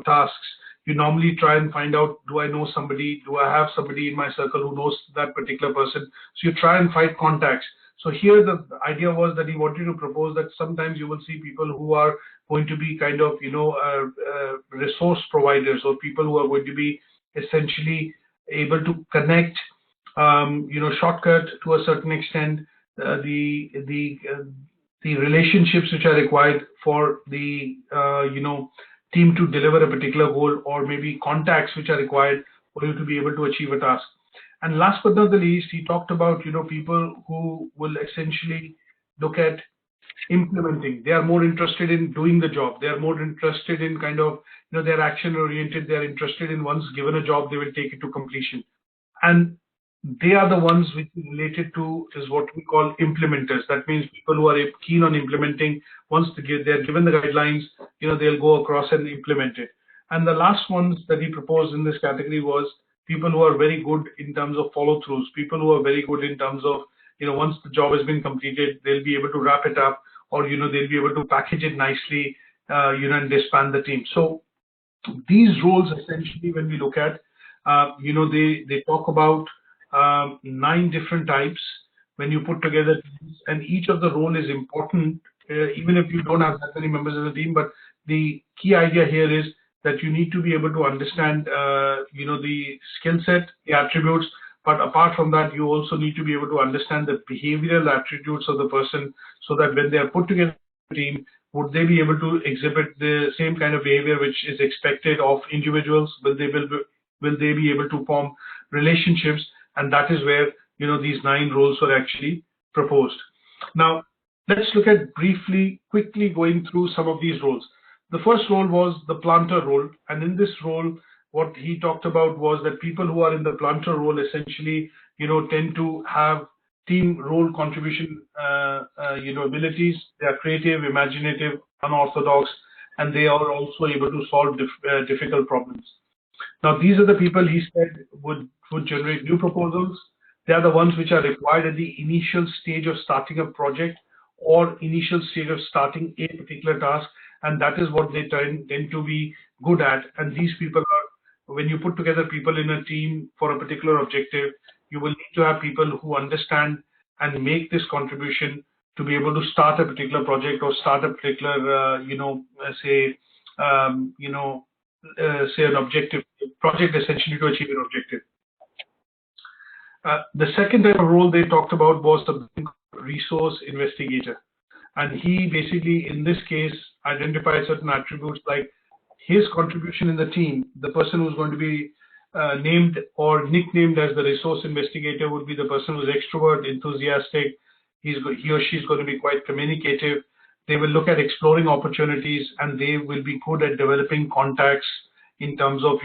tasks, you normally try and find out, do I know somebody? Do I have somebody in my circle who knows that particular person? So you try and find contacts. So here the idea was that he wanted to propose that sometimes you will see people who are going to be kind of resource providers, or people who are going to be essentially able to connect shortcut to a certain extent the relationships which are required for the team to deliver a particular goal, or maybe contacts which are required for you to be able to achieve a task. And last but not the least, he talked about people who will essentially look at implementing. They are more interested in doing the job. They are more interested in kind of they're action oriented. They are interested in, once given a job, they will take it to completion. And they are the ones which is related to is what we call implementers. That means people who are keen on implementing. Once they're given the guidelines, they'll go across and implement it. And the last ones that he proposed in this category was people who are very good in terms of follow-throughs, people who are very good in terms of, once the job has been completed, they'll be able to wrap it up, or, they'll be able to package it nicely, and disband the team. So these roles, essentially, when we look at, they talk about 9 different types when you put together teams, and each of the role is important, even if you don't have that many members of the team. But the key idea here is that you need to be able to understand, the skill set, the attributes, but apart from that, you also need to be able to understand the behavioral attributes of the person, so that when they are put together a team, would they be able to exhibit the same kind of behavior which is expected of individuals? Will they be able to form relationships? And that is where these 9 roles were actually proposed. Now let's look at quickly going through some of these roles. The first role was the planter role, and in this role, what he talked about was that people who are in the planter role essentially, tend to have team role contribution, abilities. They are creative, imaginative, unorthodox, and they are also able to solve difficult problems. Now, these are the people he said would generate new proposals. They are the ones which are required at the initial stage of starting a project or initial stage of starting a particular task, and that is what they tend to be good at. And these people are, when you put together people in a team for a particular objective, you will need to have people who understand and make this contribution to be able to start a particular project or start a particular, say an objective project, essentially to achieve an objective. The second type of role they talked about was the resource investigator. And he basically, in this case, identified certain attributes like his contribution in the team. The person who's going to be named or nicknamed as the resource investigator would be the person who's extrovert, enthusiastic. He or she is going to be quite communicative. They will look at exploring opportunities, and they will be good at developing contacts in terms of,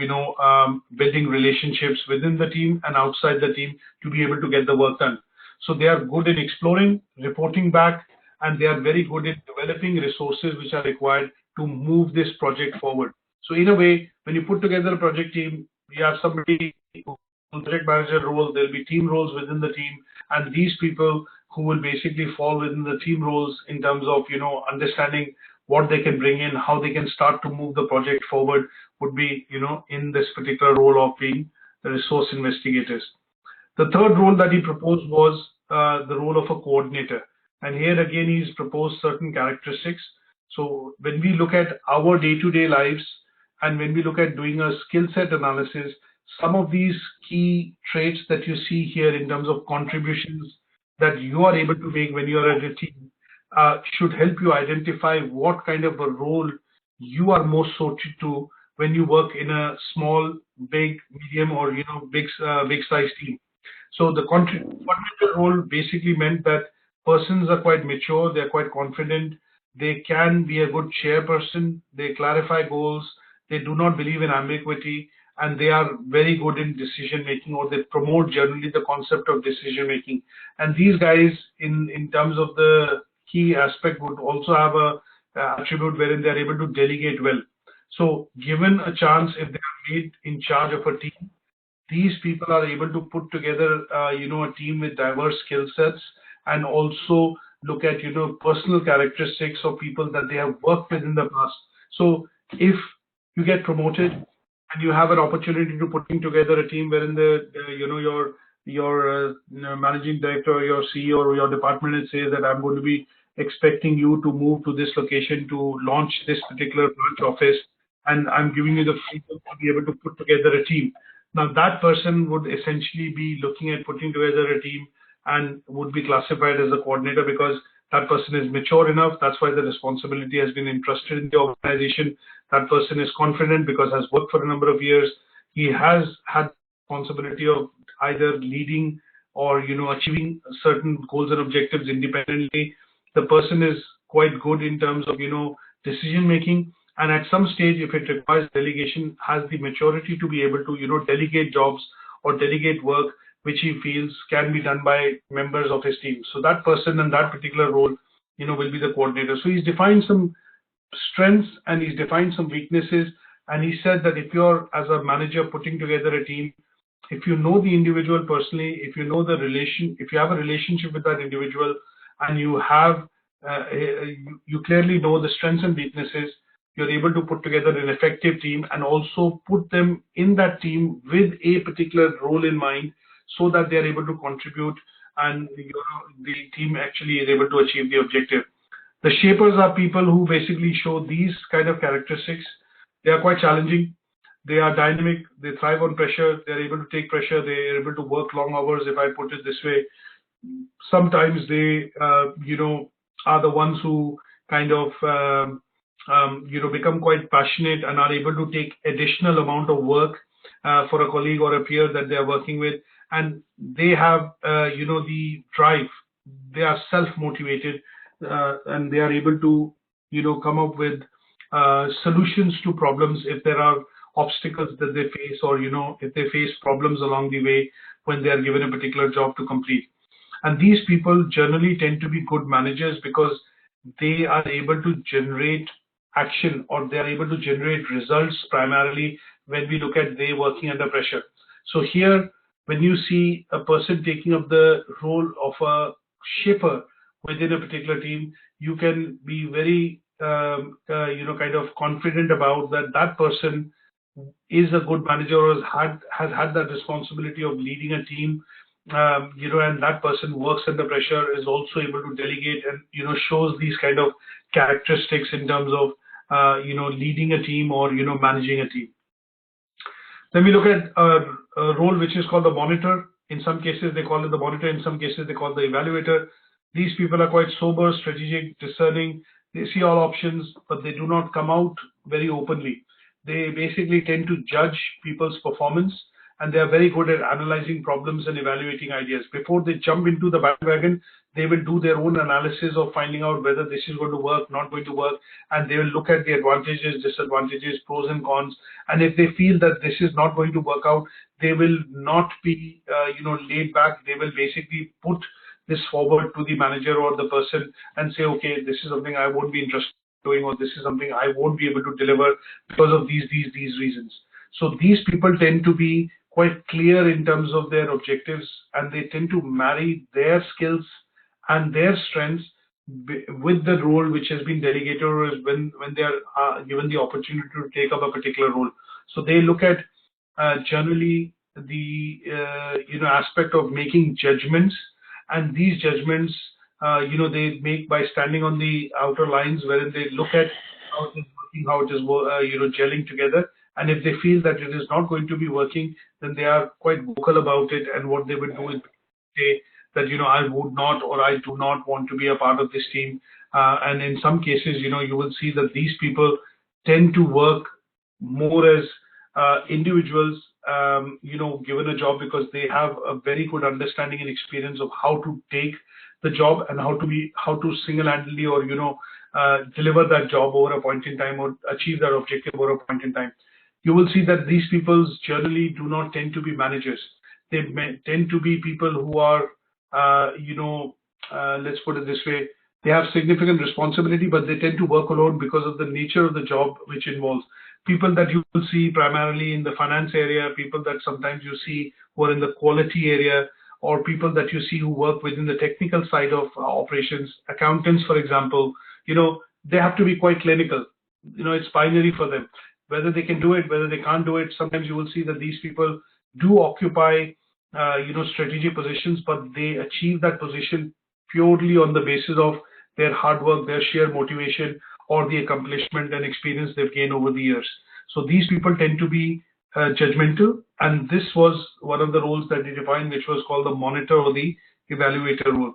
building relationships within the team and outside the team to be able to get the work done. So they are good in exploring, reporting back, and they are very good at developing resources which are required to move this project forward. So in a way, when you put together a project team, you have somebody who project manager role, there'll be team roles within the team, and these people who will basically fall within the team roles in terms of, understanding what they can bring in, how they can start to move the project forward would be, in this particular role of being the resource investigators. The third role that he proposed was the role of a coordinator. And here again, he's proposed certain characteristics. So when we look at our day-to-day lives and when we look at doing a skill set analysis, some of these key traits that you see here in terms of contributions that you are able to make when you are at a team should help you identify what kind of a role you are most suited to when you work in a small, big, medium, or big size team. So the contributor role basically meant that persons are quite mature, they're quite confident, they can be a good chairperson, they clarify goals, they do not believe in ambiguity, and they are very good in decision making, or they promote generally the concept of decision making. And these guys, in terms of the key aspect, would also have a attribute wherein they are able to delegate well. So given a chance, if they are made in charge of a team, these people are able to put together, a team with diverse skill sets, and also look at, personal characteristics of people that they have worked with in the past. So if you get promoted and you have an opportunity to putting together a team wherein your managing director or your CEO or your department says that I'm going to be expecting you to move to this location to launch this particular branch office, and I'm giving you the freedom to be able to put together a team. Now that person would essentially be looking at putting together a team and would be classified as a coordinator because that person is mature enough. That's why the responsibility has been entrusted in the organization. That person is confident because has worked for a number of years. He has had responsibility of either leading or achieving certain goals and objectives independently. The person is quite good in terms of decision making, and at some stage, if it requires delegation, has the maturity to be able to delegate jobs or delegate work which he feels can be done by members of his team. So that person in that particular role will be the coordinator. So he's defined some strengths and he's defined some weaknesses, and he said that if you're, as a manager, putting together a team, if you know the individual personally, if you know the relation, if you have a relationship with that individual, and you have you clearly know the strengths and weaknesses, you're able to put together an effective team and also put them in that team with a particular role in mind, so that they are able to contribute and the team actually is able to achieve the objective. The shapers are people who basically show these kind of characteristics. They are quite challenging. They are dynamic. They thrive on pressure. They're able to take pressure. They're able to work long hours, if I put it this way. Sometimes they, are the ones who kind of, become quite passionate and are able to take additional amount of work for a colleague or a peer that they are working with. And they have, the drive. They are self-motivated and they are able to, come up with solutions to problems if there are obstacles that they face, or if they face problems along the way when they are given a particular job to complete. And these people generally tend to be good managers because they are able to generate action, or they are able to generate results primarily when we look at they working under pressure. So here, when you see a person taking up the role of a shaper within a particular team, you can be very kind of confident about that person is a good manager, or has had that responsibility of leading a team, and that person works under pressure, is also able to delegate, and shows these kind of characteristics in terms of leading a team, or managing a team. Then we look at a role which is called the monitor. In some cases they call it the monitor, in some cases they call it the evaluator. These people are quite sober, strategic, discerning. They see all options, but they do not come out very openly. They basically tend to judge people's performance, and they are very good at analyzing problems and evaluating ideas. Before they jump into the bandwagon, they will do their own analysis of finding out whether this is going to work, not going to work, and they will look at the advantages, disadvantages, pros and cons. And if they feel that this is not going to work out, they will not be laid back. They will basically put this forward to the manager or the person and say, okay, this is something I won't be interested in doing, or this is something I won't be able to deliver because of these reasons. So these people tend to be quite clear in terms of their objectives, and they tend to marry their skills and their strengths with the role which has been delegated, or when they are given the opportunity to take up a particular role. So they look at generally the aspect of making judgments, and these judgments they make by standing on the outer lines, wherein they look at how it is working, how it is gelling together. And if they feel that it is not going to be working, then they are quite vocal about it. And what they would do is say that, I would not, or I do not want to be a part of this team. And in some cases, you will see that these people tend to work more as individuals, given a job, because they have a very good understanding and experience of how to take the job and how to single-handedly, or deliver that job over a point in time, or achieve that objective over a point in time. You will see that these people generally do not tend to be managers. They tend to be people who are, let's put it this way, they have significant responsibility, but they tend to work alone because of the nature of the job which involves. People that you will see primarily in the finance area, people that sometimes you see who are in the quality area, or people that you see who work within the technical side of operations, accountants, for example, they have to be quite clinical. It's binary for them. Whether they can do it, whether they can't do it. Sometimes you will see that these people do occupy, strategic positions, but they achieve that position purely on the basis of their hard work, their sheer motivation, or the accomplishment and experience they've gained over the years. So these people tend to be judgmental, and this was one of the roles that they defined, which was called the monitor or the evaluator role.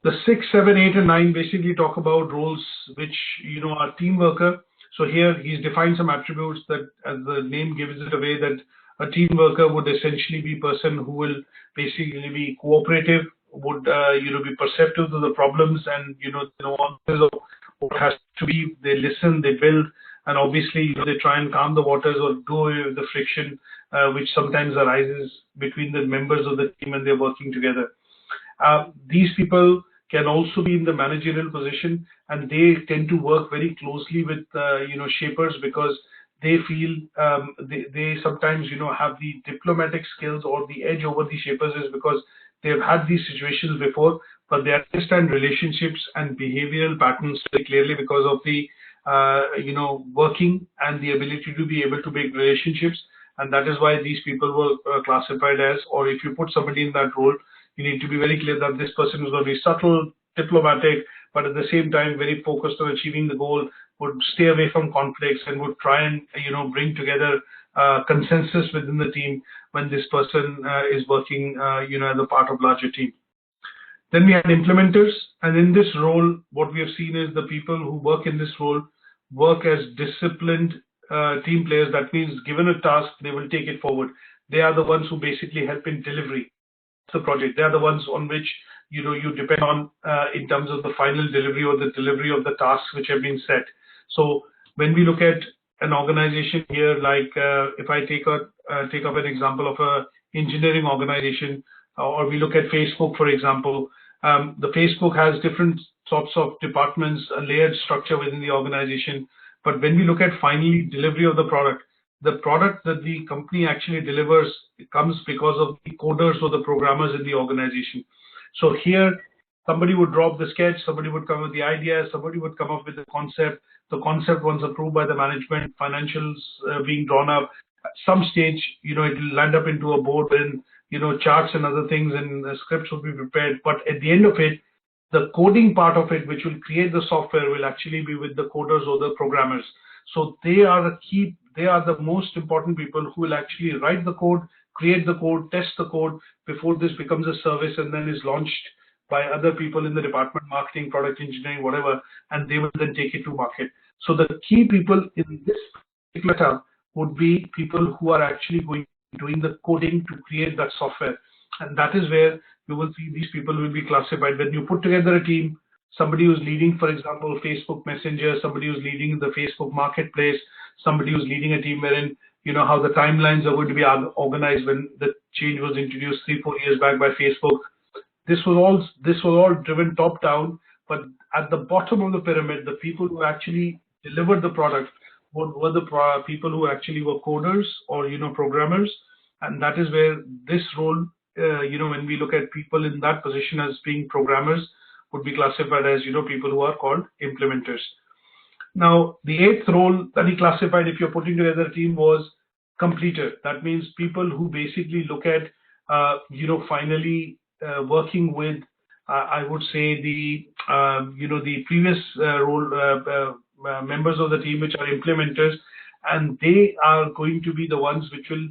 The 6, 7, 8, and 9 basically talk about roles which are team worker. So here he's defined some attributes that, as the name gives it away, that a team worker would essentially be a person who will basically be cooperative, would be perceptive to the problems, and nuances of what has to be. They listen, they build, and obviously they try and calm the waters, or do away with the friction which sometimes arises between the members of the team when they're working together. These people can also be in the managerial position, and they tend to work very closely with shapers, because they feel they sometimes have the diplomatic skills, or the edge over the shapers, is because they've had these situations before, but they understand relationships and behavioral patterns very clearly because of the working and the ability to be able to make relationships. And that is why these people were classified as, or if you put somebody in that role, you need to be very clear that this person is going to be subtle, diplomatic, but at the same time very focused on achieving the goal, would stay away from conflicts, and would try and bring together consensus within the team when this person is working as a part of larger team. Then we had implementers, and in this role, what we have seen is the people who work in this role work as disciplined team players. That means, given a task, they will take it forward. They are the ones who basically help in delivery the project. They are the ones on which you depend on in terms of the final delivery, or the delivery of the tasks which have been set. So when we look at an organization here, like if I take up an example of a engineering organization, or we look at Facebook, for example, the Facebook has different sorts of departments, a layered structure within the organization. But when we look at finally delivery of the product that the company actually delivers, it comes because of the coders or the programmers in the organization. So here, somebody would drop the sketch, somebody would come with the idea, somebody would come up with the concept. The concept, once approved by the management, financials being drawn up, at some stage, it will land up into a board and, charts and other things, and scripts will be prepared. But at the end of it, the coding part of it, which will create the software, will actually be with the coders or the programmers. So they are the most important people who will actually write the code, create the code, test the code before this becomes a service and then is launched by other people in the department, marketing, product engineering, whatever, and they will then take it to market. So the key people in this particular term would be people who are actually doing the coding to create that software. And that is where you will see these people will be classified. When you put together a team, somebody who's leading, for example, Facebook Messenger, somebody who's leading the Facebook Marketplace, somebody who's leading a team wherein, how the timelines are going to be organized when the change was introduced 3-4 years back by Facebook. This was all driven top down, but at the bottom of the pyramid, the people who actually delivered the product were the people who actually were coders or programmers, and that is where this role, when we look at people in that position as being programmers, would be classified as people who are called implementers. Now, the 8th role that he classified, if you're putting together a team, was completer. That means people who basically look at finally working with, I would say, the the previous role members of the team, which are implementers, and they are going to be the ones which will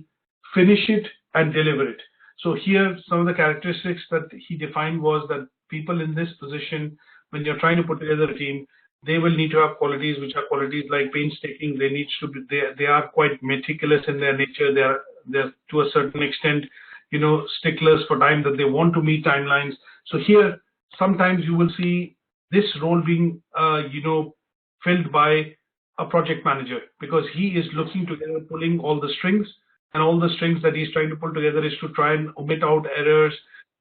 finish it and deliver it. So here, some of the characteristics that he defined was that people in this position, when you're trying to put together a team, they will need to have qualities which are qualities like painstaking. They are quite meticulous in their nature. They're to a certain extent, sticklers for time, that they want to meet timelines. So here, sometimes you will see this role being, filled by a project manager, because he is looking together, pulling all the strings, and all the strings that he's trying to pull together is to try and omit out errors,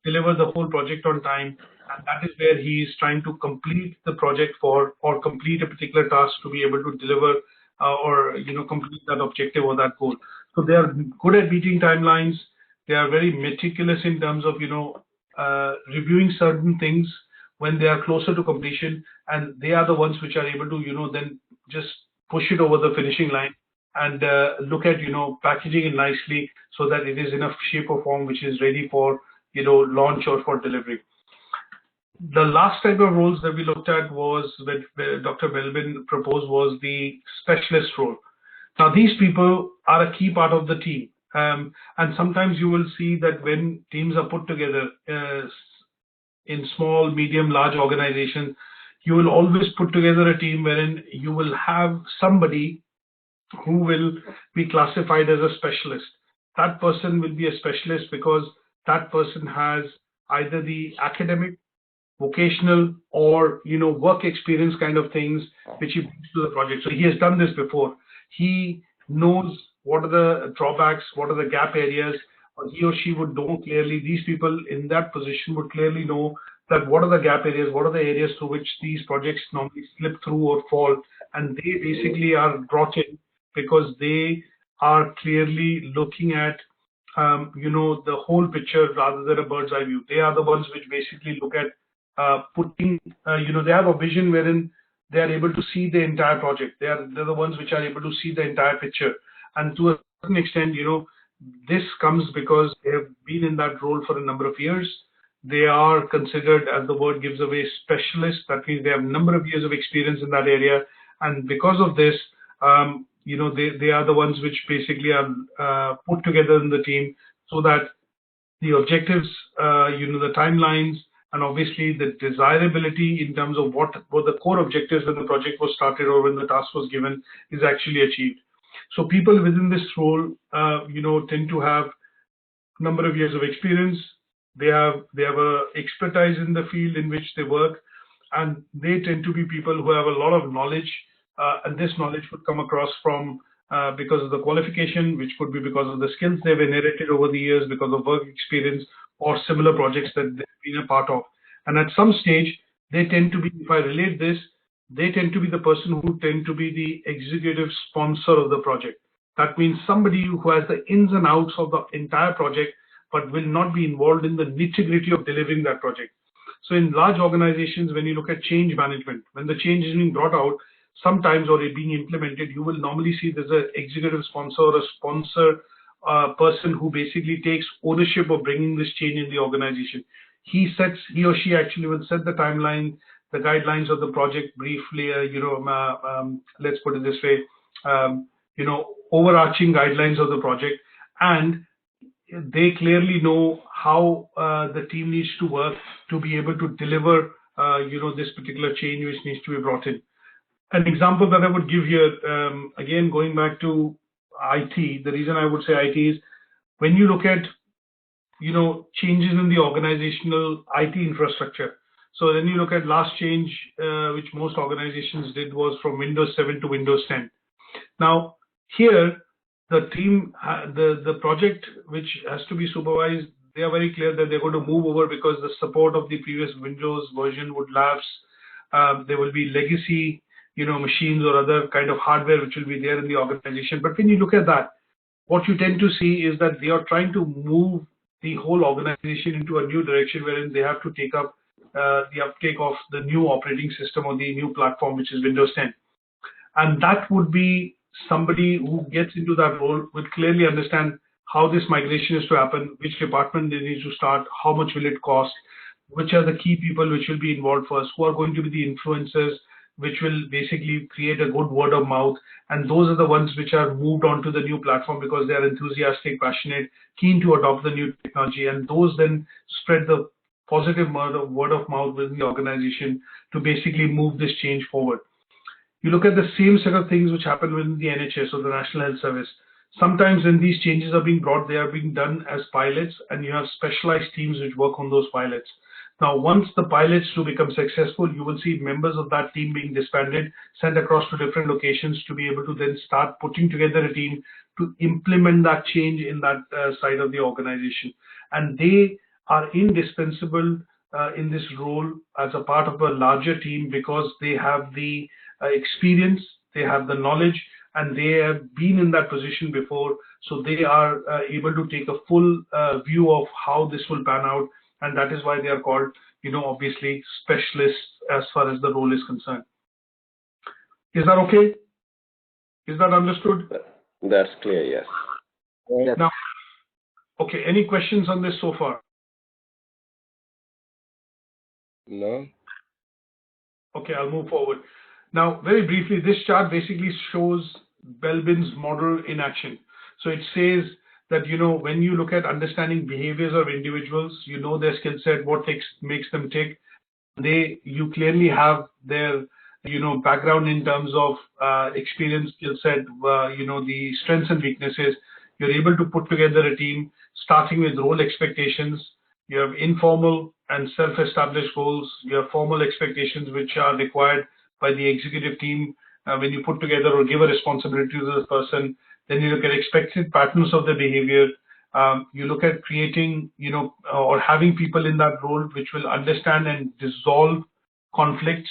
deliver the whole project on time, and that is where he is trying to complete the project or complete a particular task to be able to deliver or complete that objective or that goal. So they are good at meeting timelines. They are very meticulous in terms of reviewing certain things when they are closer to completion, and they are the ones which are able to then just push it over the finishing line and look at packaging it nicely so that it is in a shape or form which is ready for launch or for delivery. The last type of roles that we looked at was that Dr. Melvin proposed was the specialist role. Now these people are a key part of the team, and sometimes you will see that when teams are put together in small, medium, large organizations, you will always put together a team wherein you will have somebody who will be classified as a specialist. That person will be a specialist because that person has either the academic, vocational, or work experience kind of things which he brings to the project. So he has done this before. He knows what are the drawbacks, what are the gap areas, or he or she would know clearly. These people in that position would clearly know that what are the gap areas, what are the areas through which these projects normally slip through or fall, and they basically are brought in because they are clearly looking at the whole picture rather than a bird's eye view. They are the ones which basically look at they have a vision wherein they are able to see the entire project. They're the ones which are able to see the entire picture, and to a certain extent, this comes because they have been in that role for a number of years. They are considered, as the word gives away, specialists. That means they have a number of years of experience in that area, and because of this, they are the ones which basically are put together in the team so that the objectives, the timelines, and obviously the desirability in terms of what were the core objectives when the project was started or when the task was given is actually achieved. So people within this role, tend to have a number of years of experience. They have a expertise in the field in which they work, and they tend to be people who have a lot of knowledge and this knowledge would come across from because of the qualification, which could be because of the skills they've inherited over the years, because of work experience or similar projects that they've been a part of. And at some stage, they tend to be, if I relate this, they tend to be the person who tend to be the executive sponsor of the project. That means somebody who has the ins and outs of the entire project, but will not be involved in the nitty-gritty of delivering that project. So in large organizations, when you look at change management, when the change is being brought out, sometimes or being implemented, you will normally see there's an executive sponsor or a sponsor person who basically takes ownership of bringing this change in the organization. He or she actually will set the timeline, the guidelines of the project briefly, let's put it this way, overarching guidelines of the project, and they clearly know how the team needs to work to be able to deliver, this particular change which needs to be brought in. An example that I would give here, again, going back to IT, the reason I would say IT is when you look at, changes in the organizational IT infrastructure. So then you look at last change, which most organizations did was from Windows 7 to Windows 10. Now, here, the team, the project which has to be supervised, they are very clear that they're going to move over because the support of the previous Windows version would lapse. There will be legacy, machines or other kind of hardware which will be there in the organization. But when you look at that, what you tend to see is that they are trying to move the whole organization into a new direction wherein they have to take up the uptake of the new operating system or the new platform, which is Windows 10. And that would be somebody who gets into that role will clearly understand how this migration is to happen, which department they need to start, how much will it cost, which are the key people which will be involved first, who are going to be the influencers, which will basically create a good word of mouth. And those are the ones which are moved on to the new platform because they are enthusiastic, passionate, keen to adopt the new technology. And those then spread the positive word of mouth within the organization to basically move this change forward. You look at the same set of things which happen within the NHS or the National Health Service. Sometimes when these changes are being brought, they are being done as pilots, and you have specialized teams which work on those pilots. Now, once the pilots to become successful, you will see members of that team being disbanded, sent across to different locations to be able to then start putting together a team to implement that change in that side of the organization. And they are indispensable in this role as a part of a larger team because they have the experience, they have the knowledge, and they have been in that position before. So they are able to take a full view of how this will pan out. And that is why they are called, obviously specialists as far as the role is concerned. Is that okay? Is that understood? That's clear, yes. Now, okay, any questions on this so far? No. Okay, I'll move forward. Now, very briefly, this chart basically shows Belbin's model in action. So it says that, when you look at understanding behaviors of individuals, their skill set, what makes them tick. You clearly have their, background in terms of experience, skill set, the strengths and weaknesses. You're able to put together a team, starting with role expectations. You have informal and self-established goals. You have formal expectations, which are required by the executive team when you put together or give a responsibility to the person. Then you look at expected patterns of the behavior. You look at creating, or having people in that role which will understand and dissolve conflicts.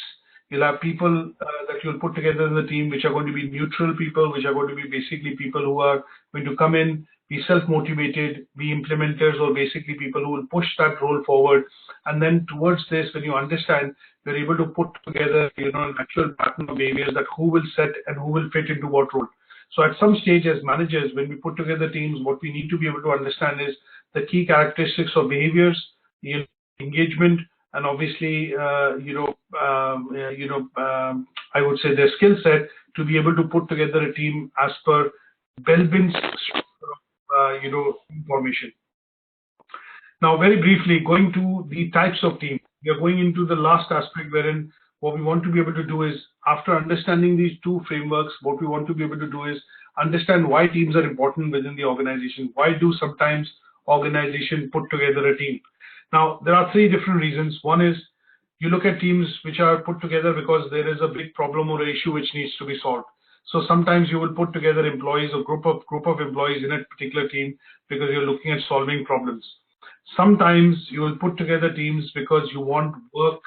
You'll have people that you'll put together in the team which are going to be neutral people, which are going to be basically people who are going to come in, be self-motivated, be implementers, or basically people who will push that role forward. And then towards this, when you understand, you're able to put together, an actual pattern of behaviors that who will set and who will fit into what role. So at some stage as managers, when we put together teams, what we need to be able to understand is the key characteristics of behaviors, engagement, and obviously, I would say their skill set to be able to put together a team as per Belbin's, information. Now, very briefly, going to the types of team, we are going into the last aspect wherein what we want to be able to do is, after understanding these two frameworks, what we want to be able to do is understand why teams are important within the organization. Why do sometimes organizations put together a team? Now, there are three different reasons. One is, you look at teams which are put together because there is a big problem or issue which needs to be solved. So sometimes you will put together employees or group of employees in a particular team because you're looking at solving problems. Sometimes you will put together teams because you want work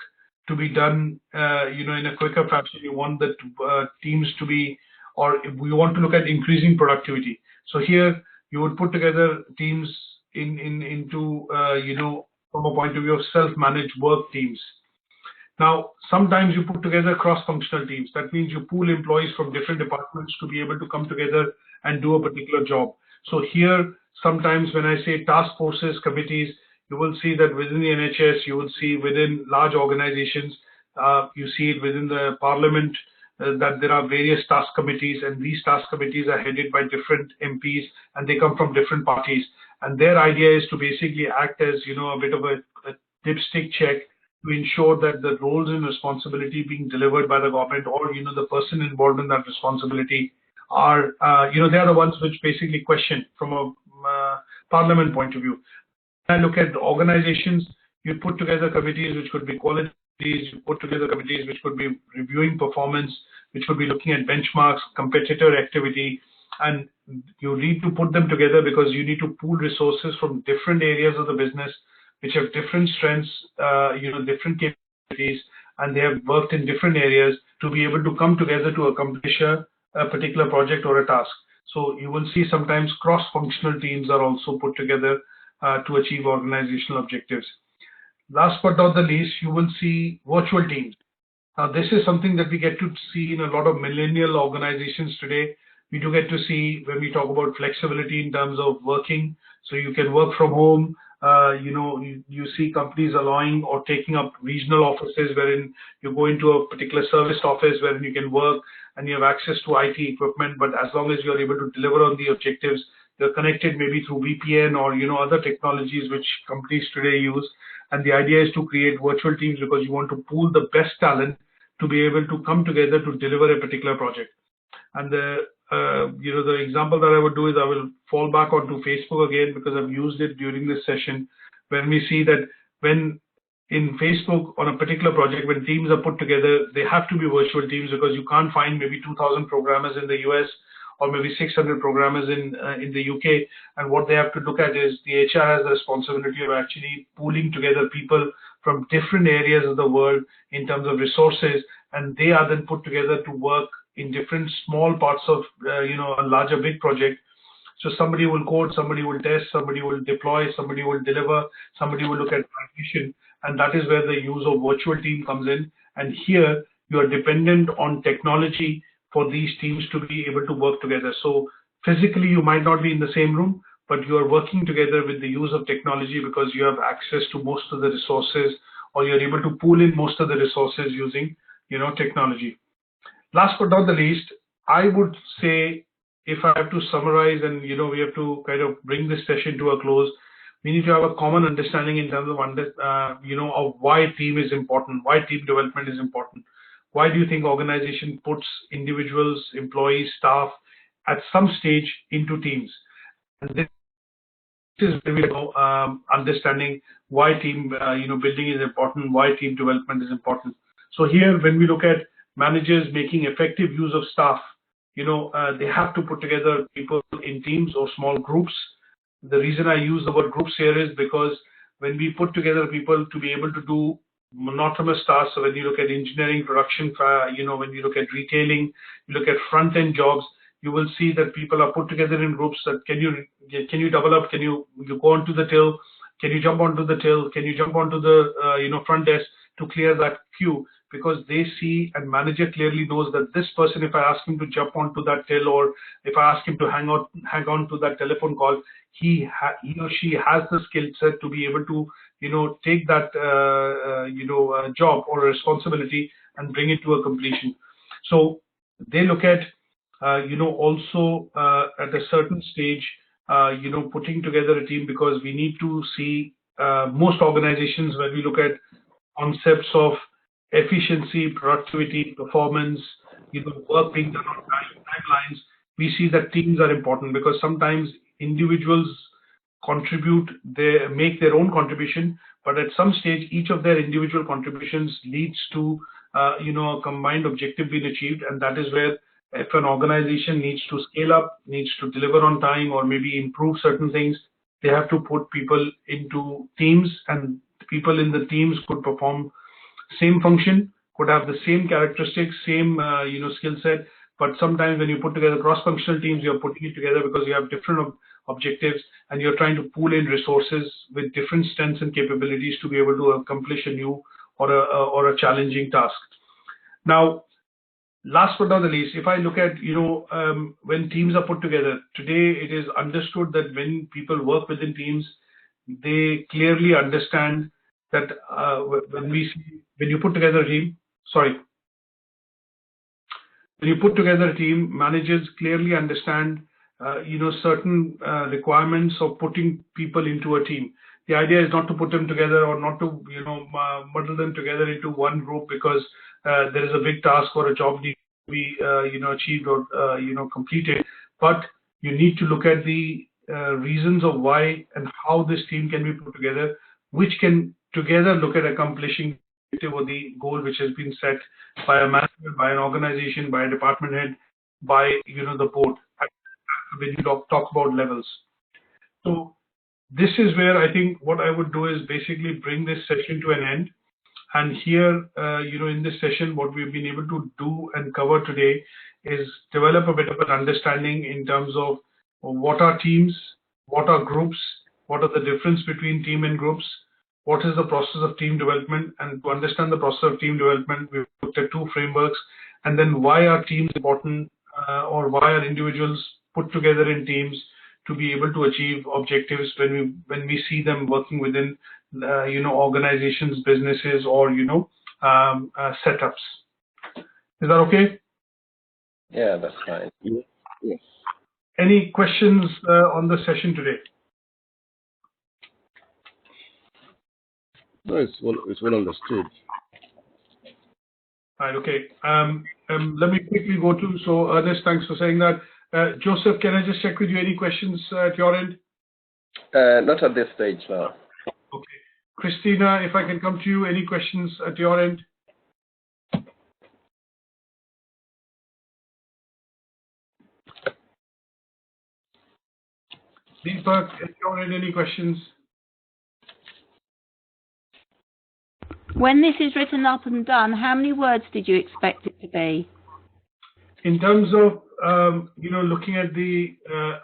to be done, in a quicker fashion. You want the teams to be, or we want to look at increasing productivity. So here you would put together teams into from a point of view of self-managed work teams. Now, sometimes you put together cross-functional teams. That means you pool employees from different departments to be able to come together and do a particular job. So here, sometimes when I say task forces, committees, you will see that within the NHS, you will see within large organizations, you see it within the Parliament, that there are various task committees, and these task committees are headed by different MPs, and they come from different parties. And their idea is to basically act as, a bit of a dipstick check to ensure that the roles and responsibility being delivered by the government, or the person involved in that responsibility are, they are the ones which basically question from a Parliament point of view. When I look at the organizations, you put together committees which could be quality, you put together committees which could be reviewing performance, which could be looking at benchmarks, competitor activity, and you need to put them together because you need to pool resources from different areas of the business which have different strengths, different capabilities, and they have worked in different areas to be able to come together to accomplish a particular project or a task. So you will see sometimes cross-functional teams are also put together to achieve organizational objectives. Last but not the least, you will see virtual teams. Now, this is something that we get to see in a lot of millennial organizations today. We do get to see when we talk about flexibility in terms of working. So you can work from home. You see companies allowing or taking up regional offices wherein you go into a particular service office wherein you can work and you have access to IT equipment. But as long as you're able to deliver on the objectives, you're connected maybe through VPN or other technologies which companies today use. And the idea is to create virtual teams because you want to pool the best talent to be able to come together to deliver a particular project. And the example that I would do is I will fall back onto Facebook again because I've used it during this session. When we see that when in Facebook on a particular project, when teams are put together, they have to be virtual teams because you can't find maybe 2,000 programmers in the US or maybe 600 programmers in the UK. And what they have to look at is the HR has the responsibility of actually pooling together people from different areas of the world in terms of resources, and they are then put together to work in different small parts of a larger big project. So somebody will code, somebody will test, somebody will deploy, somebody will deliver, somebody will look at transition, and that is where the use of virtual team comes in. And here you are dependent on technology for these teams to be able to work together. So physically you might not be in the same room, but you are working together with the use of technology because you have access to most of the resources, or you're able to pool in most of the resources using technology. Last but not the least, I would say, if I have to summarize and we have to kind of bring this session to a close, we need to have a common understanding in terms of of why team is important, why team development is important. Why do you think organization puts individuals, employees, staff at some stage into teams? And this is where we go, understanding why team building is important, why team development is important. So here, when we look at managers making effective use of staff, they have to put together people in teams or small groups. The reason I use the word groups here is because when we put together people to be able to do monotonous tasks, so when you look at engineering, production, when you look at retailing, you look at front-end jobs, you will see that people are put together in groups that can you double up, can you go onto the till, can you jump onto the till, can you jump onto the front desk to clear that queue, because they see, and manager clearly knows that this person, if I ask him to jump onto that till, or if I ask him to hang on to that telephone call, he or she has the skill set to be able to take that job or responsibility and bring it to a completion. So they look at also at a certain stage putting together a team, because we need to see most organizations, when we look at concepts of efficiency, productivity, performance, work being done on timelines, we see that teams are important, because sometimes individuals make their own contribution, but at some stage, each of their individual contributions leads to, a combined objective being achieved. And that is where if an organization needs to scale up, needs to deliver on time, or maybe improve certain things, they have to put people into teams, and people in the teams could perform same function, could have the same characteristics, same skill set, but sometimes when you put together cross-functional teams, you're putting it together because you have different objectives, and you're trying to pool in resources with different strengths and capabilities to be able to accomplish a new or a challenging task. Now, last but not the least, if I look at when teams are put together today, it is understood that when people work within teams, they clearly understand that when you put together a team, managers clearly understand certain requirements of putting people into a team. The idea is not to put them together or not to muddle them together into one group because there is a big task or a job needs to be achieved or completed. But you need to look at the reasons of why and how this team can be put together, which can together look at accomplishing the goal which has been set by a manager, by an organization, by a department head, by the board. When you talk about levels, so this is where I think what I would do is basically bring this session to an end. And here, in this session, what we've been able to do and cover today is develop a bit of an understanding in terms of what are teams, what are groups, what are the difference between team and groups, what is the process of team development, and to understand the process of team development, we've looked at two frameworks, and then why are teams important, or why are individuals put together in teams to be able to achieve objectives when we see them working within organizations, businesses, or setups. Is that okay? Yeah, that's fine. Yes. Any questions on the session today? No, it's well understood. Right. Okay. Let me quickly go to. So Ernest, thanks for saying that. Joseph, can I just check with you? Any questions at your end? Not at this stage, no. Okay. Christina, if I can come to you, any questions at your end? Deepak, at your end, any questions? When this is written up and done, how many words did you expect it to be? In terms of looking at the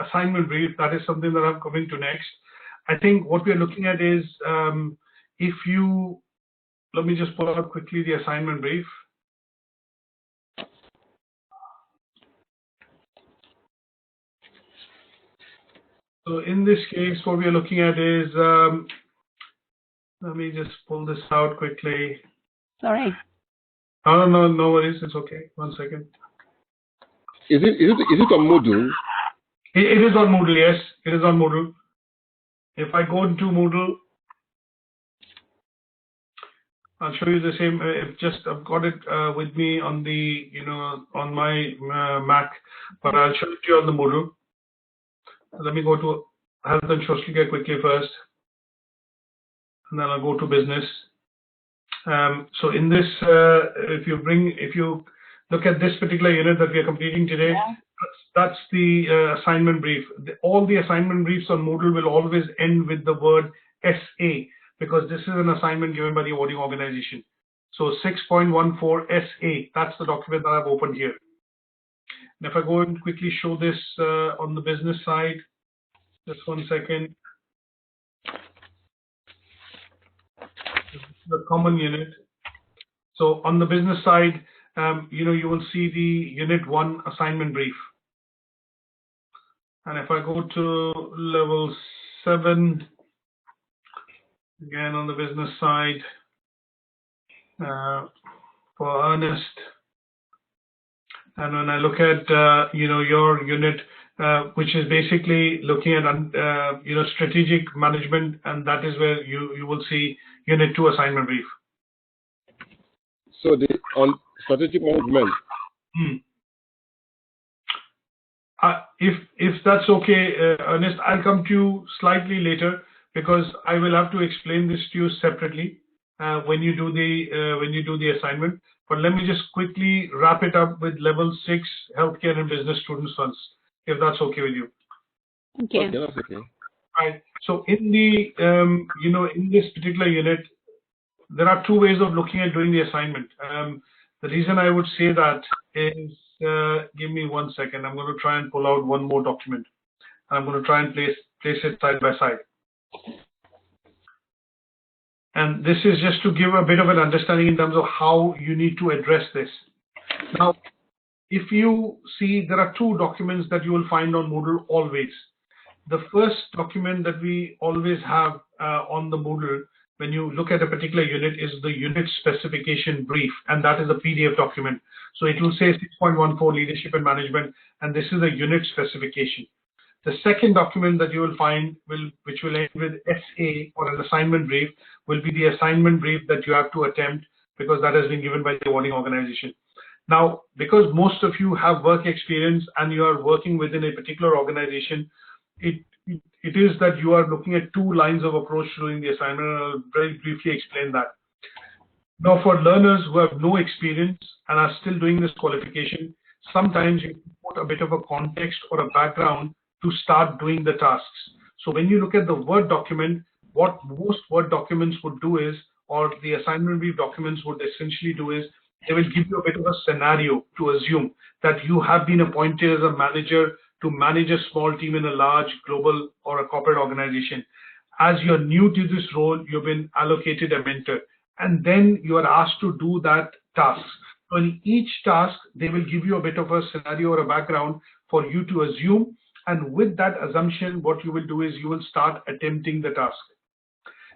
assignment brief, that is something that I'm coming to next. I think what we're looking at is let me just pull out quickly the assignment brief. So in this case, what we're looking at is, let me just pull this out quickly. Sorry. No worries, it's okay. 1 second. Is it on Moodle? It is on Moodle, yes. It is on Moodle. If I go into Moodle, I'll show you the same. I've got it with me on the, on my Mac, but I'll show it to you on the Moodle. Let me go to Health and Social Care quickly first, and then I'll go to Business. So in this, if you look at this particular unit that we are completing today, that's the assignment brief. All the assignment briefs on Moodle will always end with the word SA, because this is an assignment given by the awarding organization. So 6.14 SA, that's the document that I've opened here. And if I go and quickly show this on the business side, just 1 second. This is the common unit. So on the business side, you will see the Unit 1 assignment brief. And if I go to level 7, again on the business side, for Ernest, and when I look at your unit, which is basically looking at strategic management, and that is where you will see Unit 2 assignment brief. So on strategic management. If that's okay, Ernest, I'll come to you slightly later because I will have to explain this to you separately when you do the assignment. But let me just quickly wrap it up with level 6 healthcare and business students first, if that's okay with you. Thank you. Okay, that's okay. Right. So in the in this particular unit, there are two ways of looking at doing the assignment. The reason I would say that is, give me 1 second. I'm going to try and pull out one more document. I'm going to try and place it side by side. And this is just to give a bit of an understanding in terms of how you need to address this. Now, if you see, there are two documents that you will find on Moodle always. The first document that we always have on the Moodle when you look at a particular unit is the unit specification brief, and that is a PDF document. So it will say 6.14 leadership and management, and this is a unit specification. The second document that you will find, which will end with SA or an assignment brief, will be the assignment brief that you have to attempt because that has been given by the awarding organization. Now, because most of you have work experience and you are working within a particular organization, it is that you are looking at two lines of approach during the assignment, and I'll very briefly explain that. Now, for learners who have no experience and are still doing this qualification, sometimes you put a bit of a context or a background to start doing the tasks. So when you look at the Word document, what most Word documents would do is, or the assignment brief documents would essentially do is, they will give you a bit of a scenario to assume that you have been appointed as a manager to manage a small team in a large global or a corporate organization. As you're new to this role, you've been allocated a mentor, and then you are asked to do that task. So in each task, they will give you a bit of a scenario or a background for you to assume, and with that assumption, what you will do is you will start attempting the task.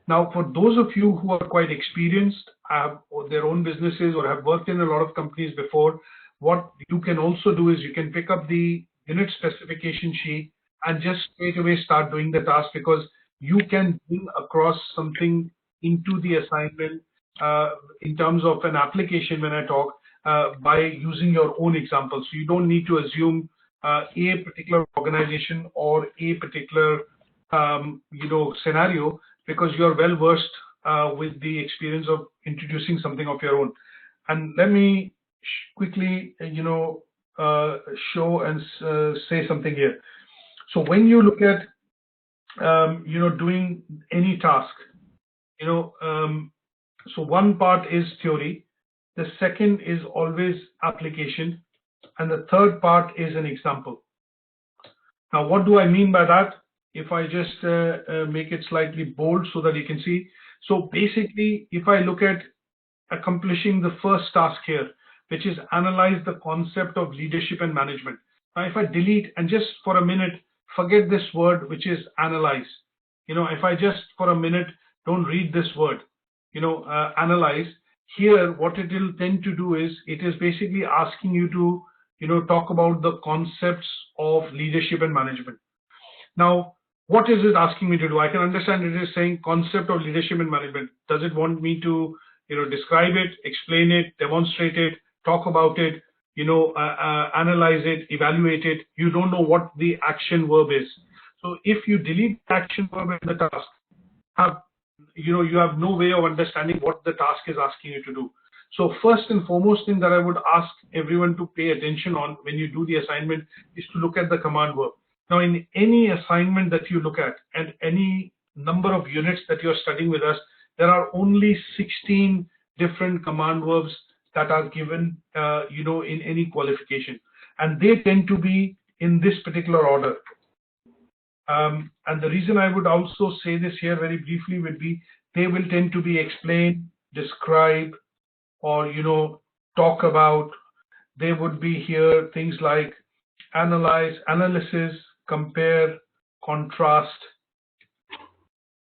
Now, for those of you who are quite experienced, have their own businesses or have worked in a lot of companies before, what you can also do is you can pick up the unit specification sheet and just straight away start doing the task, because you can bring across something into the assignment in terms of an application when I talk by using your own example. So you don't need to assume a particular organization or a particular scenario, because you're well versed with the experience of introducing something of your own. And let me quickly show and say something here. So when you look at doing any task, so one part is theory, the second is always application, and the third part is an example. Now, what do I mean by that? If I just make it slightly bold so that you can see. So basically, if I look at accomplishing the first task here, which is analyze the concept of leadership and management. Now, if I delete and just for a minute, forget this word, which is analyze. If I just for a minute don't read this word, analyze, here what it will tend to do is, it is basically asking you to, talk about the concepts of leadership and management. Now, what is it asking me to do? I can understand it is saying concept of leadership and management. Does it want me to, describe it, explain it, demonstrate it, talk about it, analyze it, evaluate it? You don't know what the action verb is. So if you delete the action verb in the task, you have no way of understanding what the task is asking you to do. So first and foremost thing that I would ask everyone to pay attention on when you do the assignment is to look at the command verb. Now, in any assignment that you look at and any number of units that you're studying with us, there are only 16 different command verbs that are given, in any qualification, and they tend to be in this particular order. And the reason I would also say this here very briefly would be, they will tend to be explain, describe, or talk about. They would be here things like analyze, analysis, compare, contrast.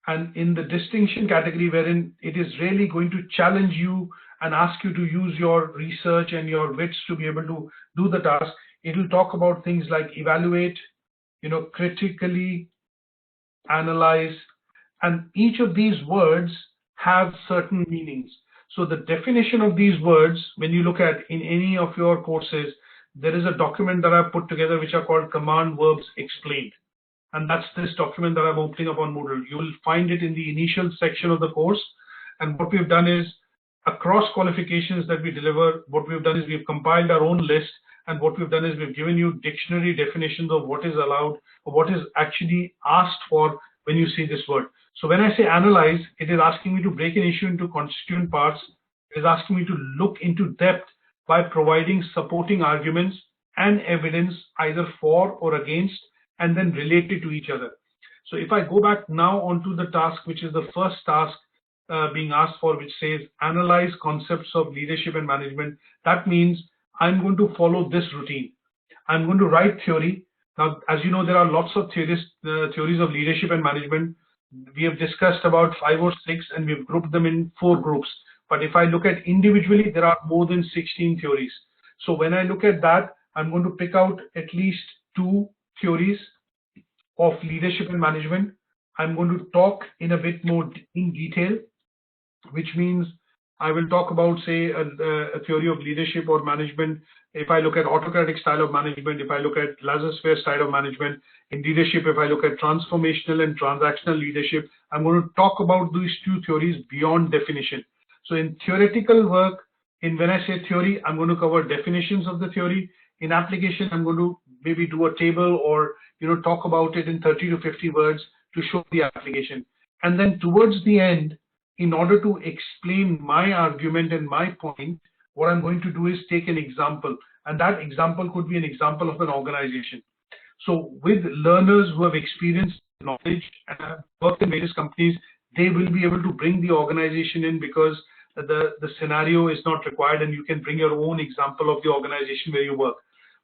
And in the distinction category, wherein it is really going to challenge you and ask you to use your research and your wits to be able to do the task, it will talk about things like evaluate, critically, analyze, and each of these words have certain meanings. So the definition of these words, when you look at in any of your courses, there is a document that I've put together which are called Command Verbs Explained. And that's this document that I'm opening up on Moodle. You will find it in the initial section of the course. And what we've done is, across qualifications that we deliver, what we've done is we've compiled our own list. And what we've done is we've given you dictionary definitions of what is allowed or what is actually asked for when you see this word. So when I say analyze, it is asking me to break an issue into constituent parts. It is asking me to look into depth by providing supporting arguments and evidence either for or against, and then relate it to each other. So if I go back now onto the task, which is the first task being asked for, which says analyze concepts of leadership and management, that means I'm going to follow this routine. I'm going to write theory. Now, as you know, there are lots of theories of leadership and management. We have discussed about 5 or 6, and we've grouped them in 4 groups. But if I look at individually, there are more than 16 theories. So when I look at that, I'm going to pick out at least 2 theories of leadership and management. I'm going to talk in a bit more in detail, which means I will talk about, say, a theory of leadership or management. If I look at autocratic style of management, if I look at laissez-faire style of management, in leadership, if I look at transformational and transactional leadership, I'm going to talk about these 2 theories beyond definition. So in theoretical work, when I say theory, I'm going to cover definitions of the theory. In application, I'm going to maybe do a table or talk about it in 30 to 50 words to show the application. And then towards the end, in order to explain my argument and my point, what I'm going to do is take an example. And that example could be an example of an organization. So with learners who have experienced knowledge and have worked in various companies, they will be able to bring the organization in because the scenario is not required, and you can bring your own example of the organization where you work.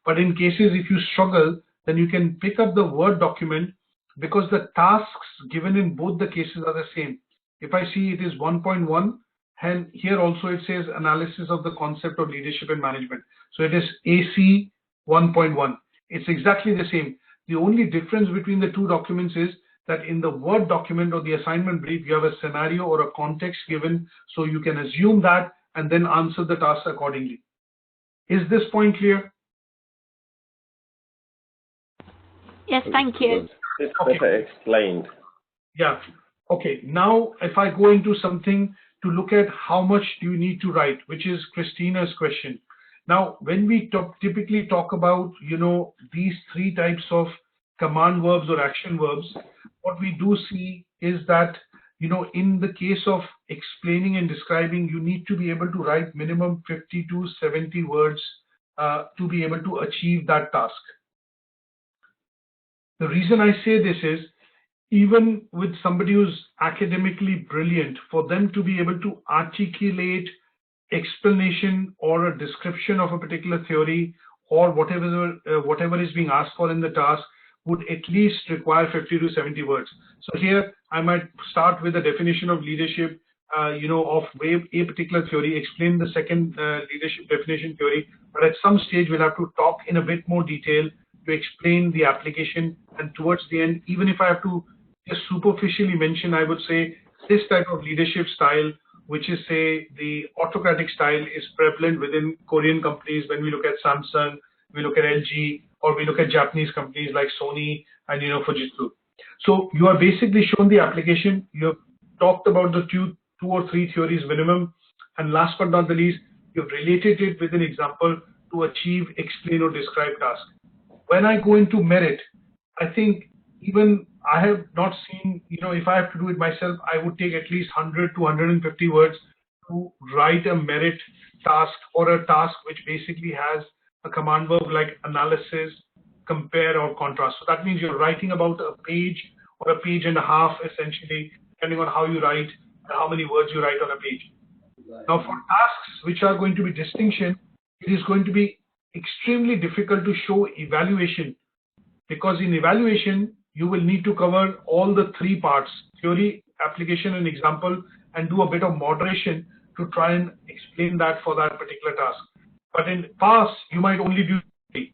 But in cases if you struggle, then you can pick up the Word document because the tasks given in both the cases are the same. If I see it is 1.1, and here also it says analysis of the concept of leadership and management. So it is AC 1.1. It's exactly the same. The only difference between the 2 documents is that in the Word document or the assignment brief, you have a scenario or a context given, so you can assume that and then answer the task accordingly. Is this point clear? Yes, thank you. It's better explained. Yeah. Okay. Now, if I go into something to look at how much do you need to write, which is Christina's question. Now, when we typically talk about, these 3 types of command verbs or action verbs, what we do see is that, in the case of explaining and describing, you need to be able to write minimum 50 to 70 words to be able to achieve that task. The reason I say this is, even with somebody who's academically brilliant, for them to be able to articulate explanation or a description of a particular theory or whatever is being asked for in the task would at least require 50 to 70 words. So here I might start with a definition of leadership, of a particular theory, explain the second leadership definition theory, but at some stage we'll have to talk in a bit more detail to explain the application, and towards the end, even if I have to just superficially mention, I would say this type of leadership style, which is, say, the autocratic style, is prevalent within Korean companies. When we look at Samsung, we look at LG, or we look at Japanese companies like Sony and Fujitsu. So you are basically shown the application. You have talked about the 2 or 3 theories minimum, and last but not the least, you've related it with an example to achieve, explain, or describe task. When I go into merit, I think even I have not seen, if I have to do it myself, I would take at least 100 to 150 words to write a merit task or a task which basically has a command verb like analysis, compare, or contrast. So that means you're writing about a page or a page and a half, essentially, depending on how you write and how many words you write on a page. Now, for tasks which are going to be distinction, it is going to be extremely difficult to show evaluation, because in evaluation, you will need to cover all the 3 parts, theory, application, and example, and do a bit of moderation to try and explain that for that particular task. But in pass, you might only do 3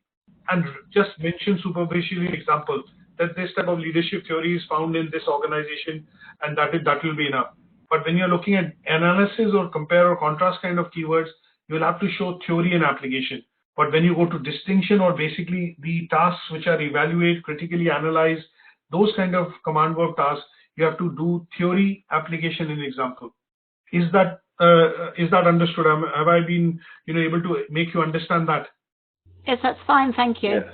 and just mention superficially examples that this type of leadership theory is found in this organization, and that will be enough. But when you're looking at analysis or compare or contrast kind of keywords, you will have to show theory and application. But when you go to distinction, or basically the tasks which are evaluate, critically analyze, those kind of command verb tasks, you have to do theory, application, and example. Is that understood? Have I been able to make you understand that? Yes, that's fine. Thank you. Yes.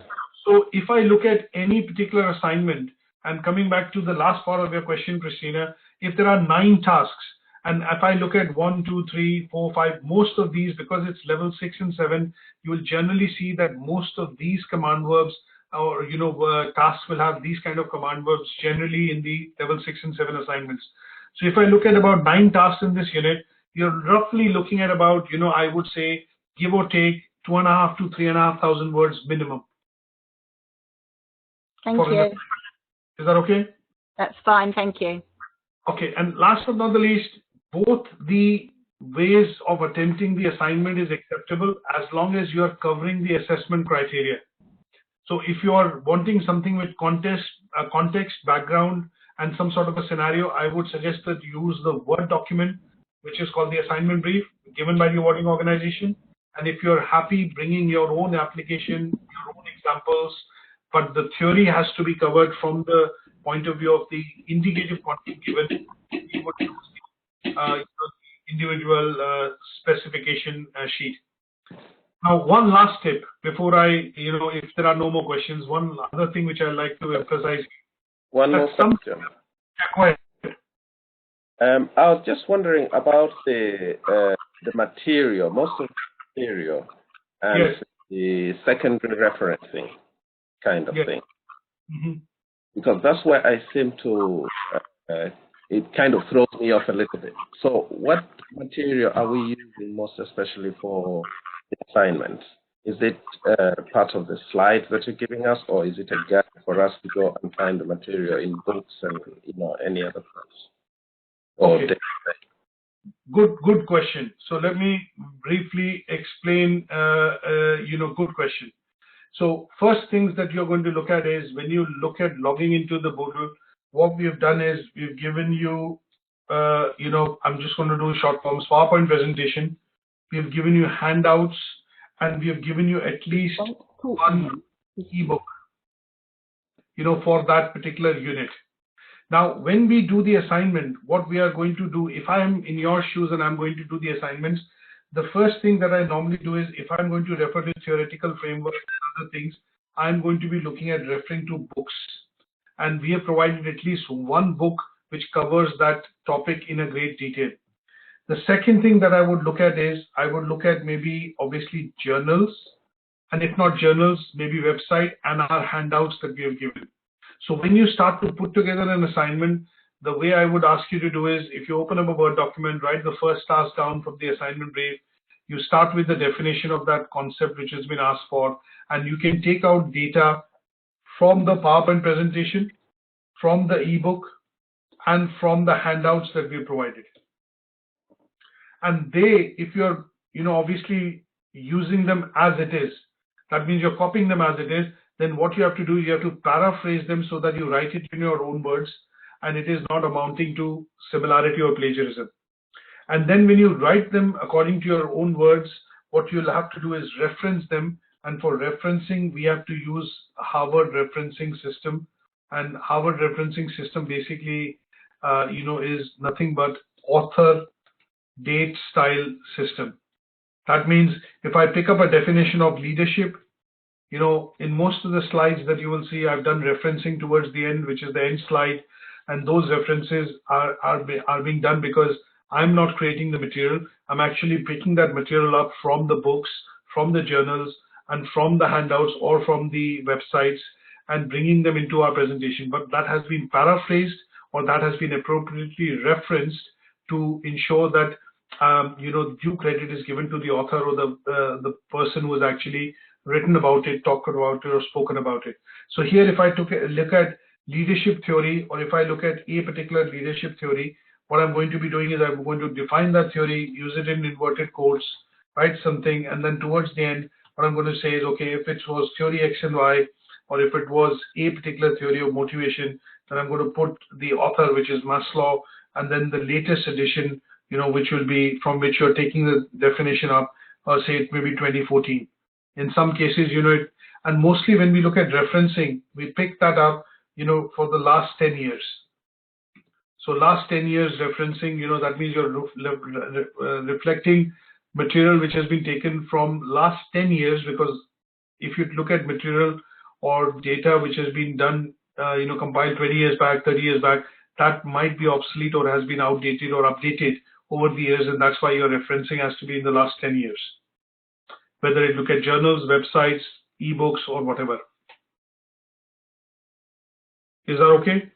So if I look at any particular assignment, and coming back to the last part of your question, Christina, if there are 9 tasks, and if I look at 1, 2, 3, 4, 5, most of these, because it's level 6 and 7, you will generally see that most of these command verbs or tasks will have these kind of command verbs generally in the level 6 and 7 assignments. So if I look at about 9 tasks in this unit, you're roughly looking at about, I would say, give or take 2,500 to 3,500 words minimum. Thank you. Is that okay? That's fine. Thank you. Okay, and last but not the least, both the ways of attempting the assignment is acceptable as long as you are covering the assessment criteria. So if you are wanting something with context, background, and some sort of a scenario, I would suggest that you use the Word document, which is called the assignment brief, given by the awarding organization. And if you're happy bringing your own application, your own examples, but the theory has to be covered from the point of view of the indicative content given, you would use the individual specification sheet. Now, one last tip before I, if there are no more questions, one other thing which I like to emphasize. One more question. Go ahead. I was just wondering about the material, most of the material, and Yes. the secondary referencing kind of Yes. thing. Mm-hmm. Because that's where I seem to, it kind of throws me off a little bit. So what material are we using most especially for the assignment? Is it part of the slides that you're giving us, or is it a guide for us to go and find the material in books and any other place? Okay. Good question. So let me briefly explain. Good question. So first things that you're going to look at is when you look at logging into the portal, what we have done is we've given you, I'm just going to do short forms, PowerPoint presentation. We've given you handouts, and we have given you at least one ebook, for that particular unit. Now, when we do the assignment, what we are going to do, if I am in your shoes and I'm going to do the assignments, the first thing that I normally do is if I'm going to refer to theoretical framework and other things, I'm going to be looking at referring to books. And we have provided at least one book which covers that topic in a great detail. The second thing that I would look at is I would look at maybe obviously journals, and if not journals, maybe website and our handouts that we have given. So when you start to put together an assignment, the way I would ask you to do is if you open up a Word document, write the first task down from the assignment brief. You start with the definition of that concept which has been asked for, and you can take out data from the PowerPoint presentation, from the ebook, and from the handouts that we provided. And if you're, obviously using them as it is, that means you're copying them as it is, then what you have to do, you have to paraphrase them so that you write it in your own words, and it is not amounting to similarity or plagiarism. And then when you write them according to your own words, what you'll have to do is reference them. And for referencing, we have to use Harvard referencing system. And Harvard referencing system basically, is nothing but author date style system. That means if I pick up a definition of leadership, in most of the slides that you will see, I've done referencing towards the end, which is the end slide. And those references are being done because I'm not creating the material. I'm actually picking that material up from the books, from the journals, and from the handouts or from the websites and bringing them into our presentation. But that has been paraphrased or that has been appropriately referenced to ensure that due credit is given to the author or the person who has actually written about it, talked about it, or spoken about it. So here, if I look at leadership theory, or if I look at a particular leadership theory, what I'm going to be doing is I'm going to define that theory, use it in inverted quotes, write something, and then towards the end, what I'm going to say is, okay, if it was theory X and Y, or if it was a particular theory of motivation, then I'm going to put the author, which is Maslow, and then the latest edition, which will be from which you're taking the definition up, or say it may be 2014. In some cases, and mostly when we look at referencing, we pick that up, for the last 10 years. So last 10 years referencing, that means you're reflecting material which has been taken from last 10 years, because if you look at material or data which has been done, compiled 20 years back, 30 years back, that might be obsolete or has been outdated or updated over the years, and that's why your referencing has to be in the last 10 years. Whether you look at journals, websites, ebooks, or whatever. Is that okay?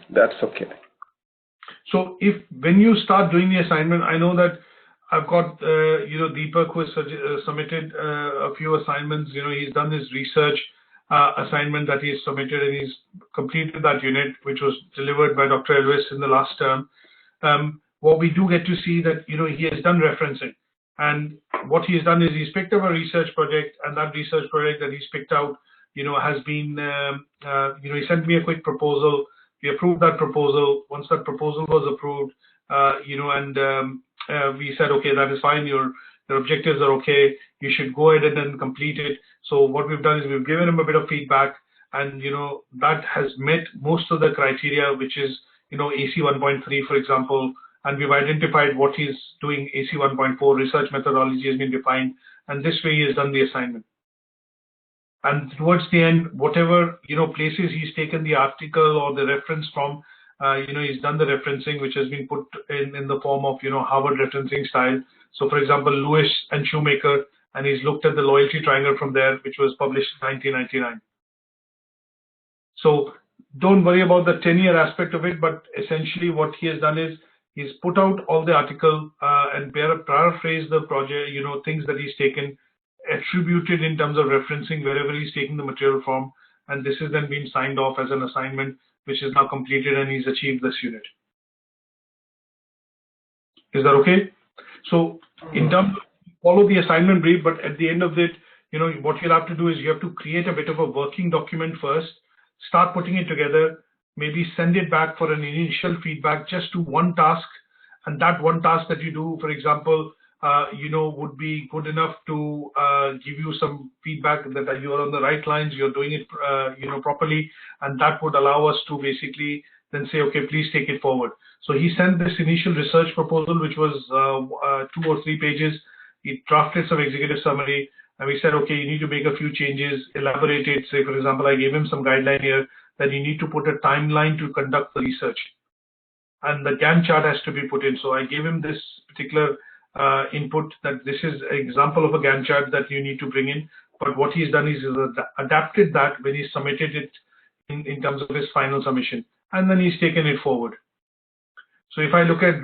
That's okay. So when you start doing the assignment, I know that I've got, Deepak who has submitted a few assignments. He's done his research assignment that he's submitted, and he's completed that unit, which was delivered by Dr. Elvis in the last term. What we do get to see that, he has done referencing. And what he's done is he's picked up a research project, and that research project that he's picked out, has been, he sent me a quick proposal. We approved that proposal. Once that proposal was approved, we said, okay, that is fine. Your objectives are okay. You should go ahead and complete it. So what we've done is we've given him a bit of feedback, and that has met most of the criteria, which is AC 1.3, for example. And we've identified what he's doing. AC 1.4 research methodology has been defined, and this way he has done the assignment. And towards the end, whatever places he's taken the article or the reference from, he's done the referencing, which has been put in the form of Harvard referencing style. So, for example, Lewis and Shoemaker, and he's looked at the loyalty triangle from there, which was published in 1999. So don't worry about the 10-year aspect of it, but essentially what he has done is he's put out all the article and paraphrased the project, things that he's taken, attributed in terms of referencing wherever he's taking the material from, and this has then been signed off as an assignment, which is now completed, and he's achieved this unit. Is that okay? So in terms of follow the assignment brief, but at the end of it, what you'll have to do is you have to create a bit of a working document first, start putting it together, maybe send it back for an initial feedback just to one task, and that one task that you do, for example, would be good enough to give you some feedback that you are on the right lines, you're doing it, properly, and that would allow us to basically then say, okay, please take it forward. So he sent this initial research proposal, which was 2 or 3 pages. He drafted some executive summary, and we said, okay, you need to make a few changes, elaborate it. Say, for example, I gave him some guideline here that you need to put a timeline to conduct the research, and the Gantt chart has to be put in. So I gave him this particular input that this is an example of a Gantt chart that you need to bring in. But what he's done is adapted that when he submitted it in terms of his final submission, and then he's taken it forward. So if I look at,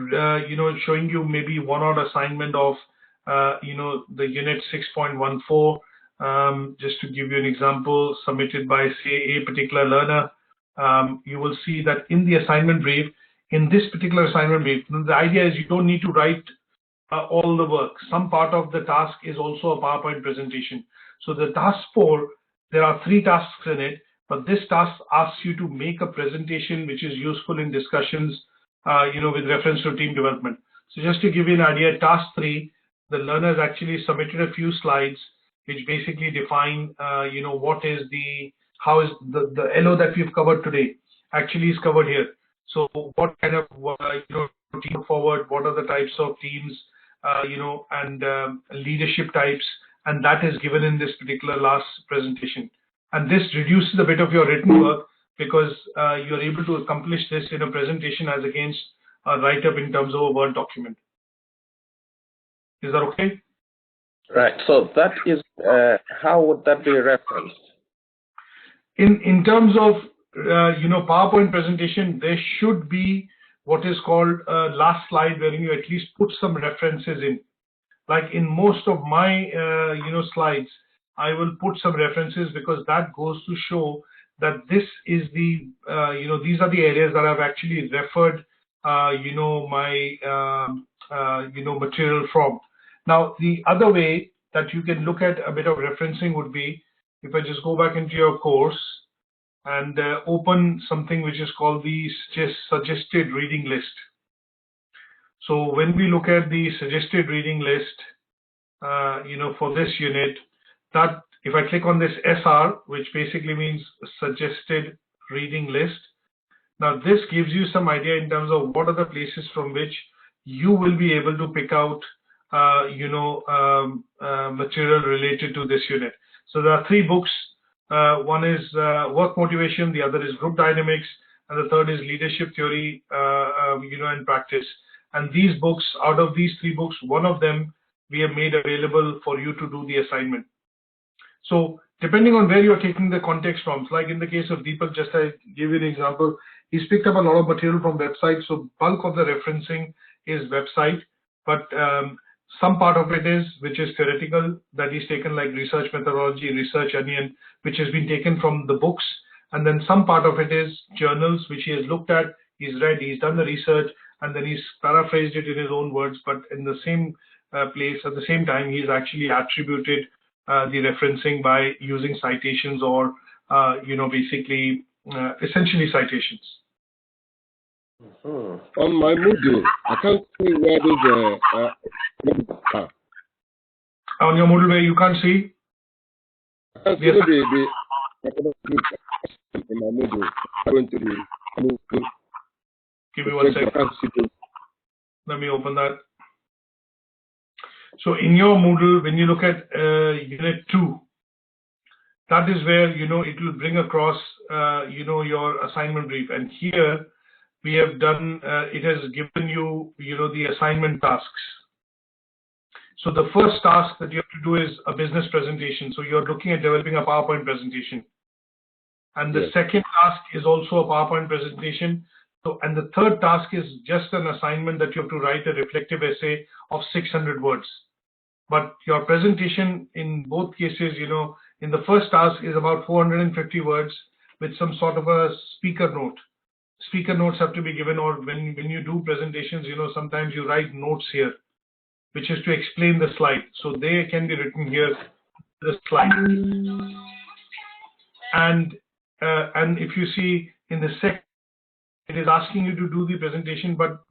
showing you maybe one odd assignment of, the unit 6.14, just to give you an example, submitted by, say, a particular learner, you will see that in the assignment brief, in this particular assignment brief, the idea is you don't need to write all the work. Some part of the task is also a PowerPoint presentation. So the task 4, there are 3 tasks in it, but this task asks you to make a presentation which is useful in discussions, with reference to team development. So just to give you an idea, task 3, the learners actually submitted a few slides which basically define, how is the LO that we've covered today actually is covered here. So what kind of, team forward, what are the types of teams, and leadership types, and that is given in this particular last presentation. And this reduces a bit of your written work because you're able to accomplish this in a presentation as against a write-up in terms of a Word document. Is that okay? Right. So that is, how would that be referenced? In terms of, PowerPoint presentation, there should be what is called a last slide where you at least put some references in. Like in most of my, slides, I will put some references because that goes to show that this is the, these are the areas that I've actually referred, material from. Now, the other way that you can look at a bit of referencing would be, if I just go back into your course and open something which is called the suggested reading list. So when we look at the suggested reading list, for this unit, that if I click on this SR, which basically means suggested reading list, now this gives you some idea in terms of what are the places from which you will be able to pick out, material related to this unit. So there are 3 books. One is work motivation, the other is group dynamics, and the third is leadership theory, and practice. And these books, out of these 3 books, one of them we have made available for you to do the assignment. So depending on where you're taking the context from, like in the case of Deepak, just I give you an example, he's picked up a lot of material from websites. So bulk of the referencing is website, but some part of it is, which is theoretical, that he's taken like research methodology, research onion, which has been taken from the books. And then some part of it is journals, which he has looked at, he's read, he's done the research, and then he's paraphrased it in his own words, but in the same place at the same time, he's actually attributed the referencing by using citations or, basically, essentially citations. On my Moodle, I can't see where those are. On your Moodle, where you can't see? I can't see the in my Moodle. I'm going to the Moodle. Give me 1 second. Let me open that. So in your Moodle, when you look at Unit 2, that is where, it will bring across, your assignment brief. And here we have done, it has given you, the assignment tasks. So the first task that you have to do is a business presentation. So you're looking at developing a PowerPoint presentation. And the second task is also a PowerPoint presentation. So, and the third task is just an assignment that you have to write a reflective essay of 600 words. But your presentation in both cases, in the first task is about 450 words with some sort of a speaker note. Speaker notes have to be given, or when you do presentations, sometimes you write notes here, which is to explain the slide. So they can be written here, the slide. And if you see in the second, it is asking you to do the presentation, but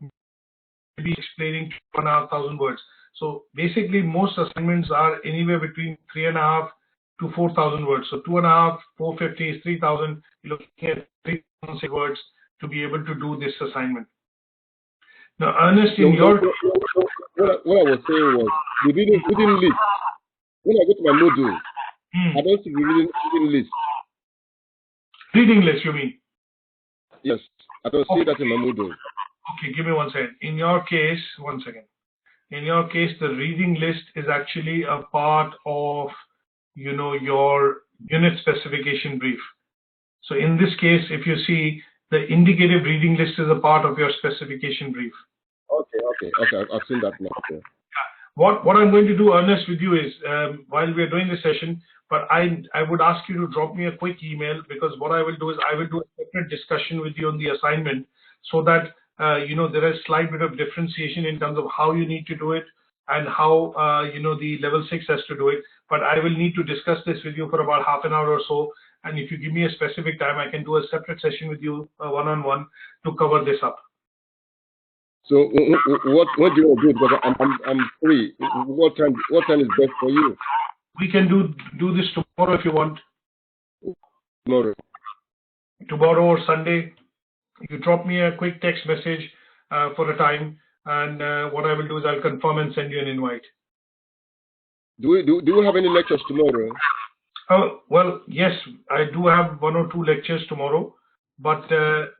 maybe explaining 1,500 words. So basically, most assignments are anywhere between 3,500 to 4,000 words. So 2,500, 450 is 3,000. You're looking at 3,000 words to be able to do this assignment. Now, Ernest, in your what I was saying was the reading list. When I go to my Moodle, I don't see the reading list. Reading list, you mean? Yes, I don't see that in my Moodle. Okay, give me 1 second. In your case, 1 second. In your case, the reading list is actually a part of, your unit specification brief. So in this case, if you see, the indicative reading list is a part of your specification brief. Okay. I've seen that now. Okay. What I'm going to do, Ernest, with you is, while we're doing this session, but I would ask you to drop me a quick email, because what I will do is I will do a separate discussion with you on the assignment, so that there is slight bit of differentiation in terms of how you need to do it and how the level 6 has to do it. But I will need to discuss this with you for about half an hour or so. And if you give me a specific time, I can do a separate session with you one-on-one to cover this up. So what do you want to do? Because I'm free. What time is best for you? We can do this tomorrow if you want. Tomorrow or Sunday. You drop me a quick text message for a time, and what I will do is I'll confirm and send you an invite. Do you have any lectures tomorrow? Well, yes, I do have 1 or 2 lectures tomorrow, but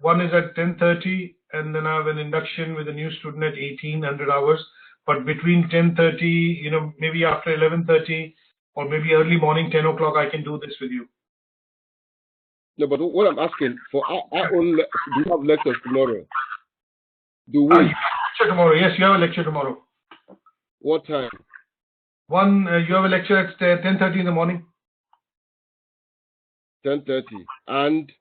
one is at 10:30, and then I have an induction with a new student at 1800 hours. But between 10:30, maybe after 11:30, or maybe early morning 10 o'clock, I can do this with you. No, but what I'm asking for, do you have lectures tomorrow? Do we? You have a lecture tomorrow. Yes, you have a lecture tomorrow. What time? You have a lecture at 10:30 in the morning. 10:30. And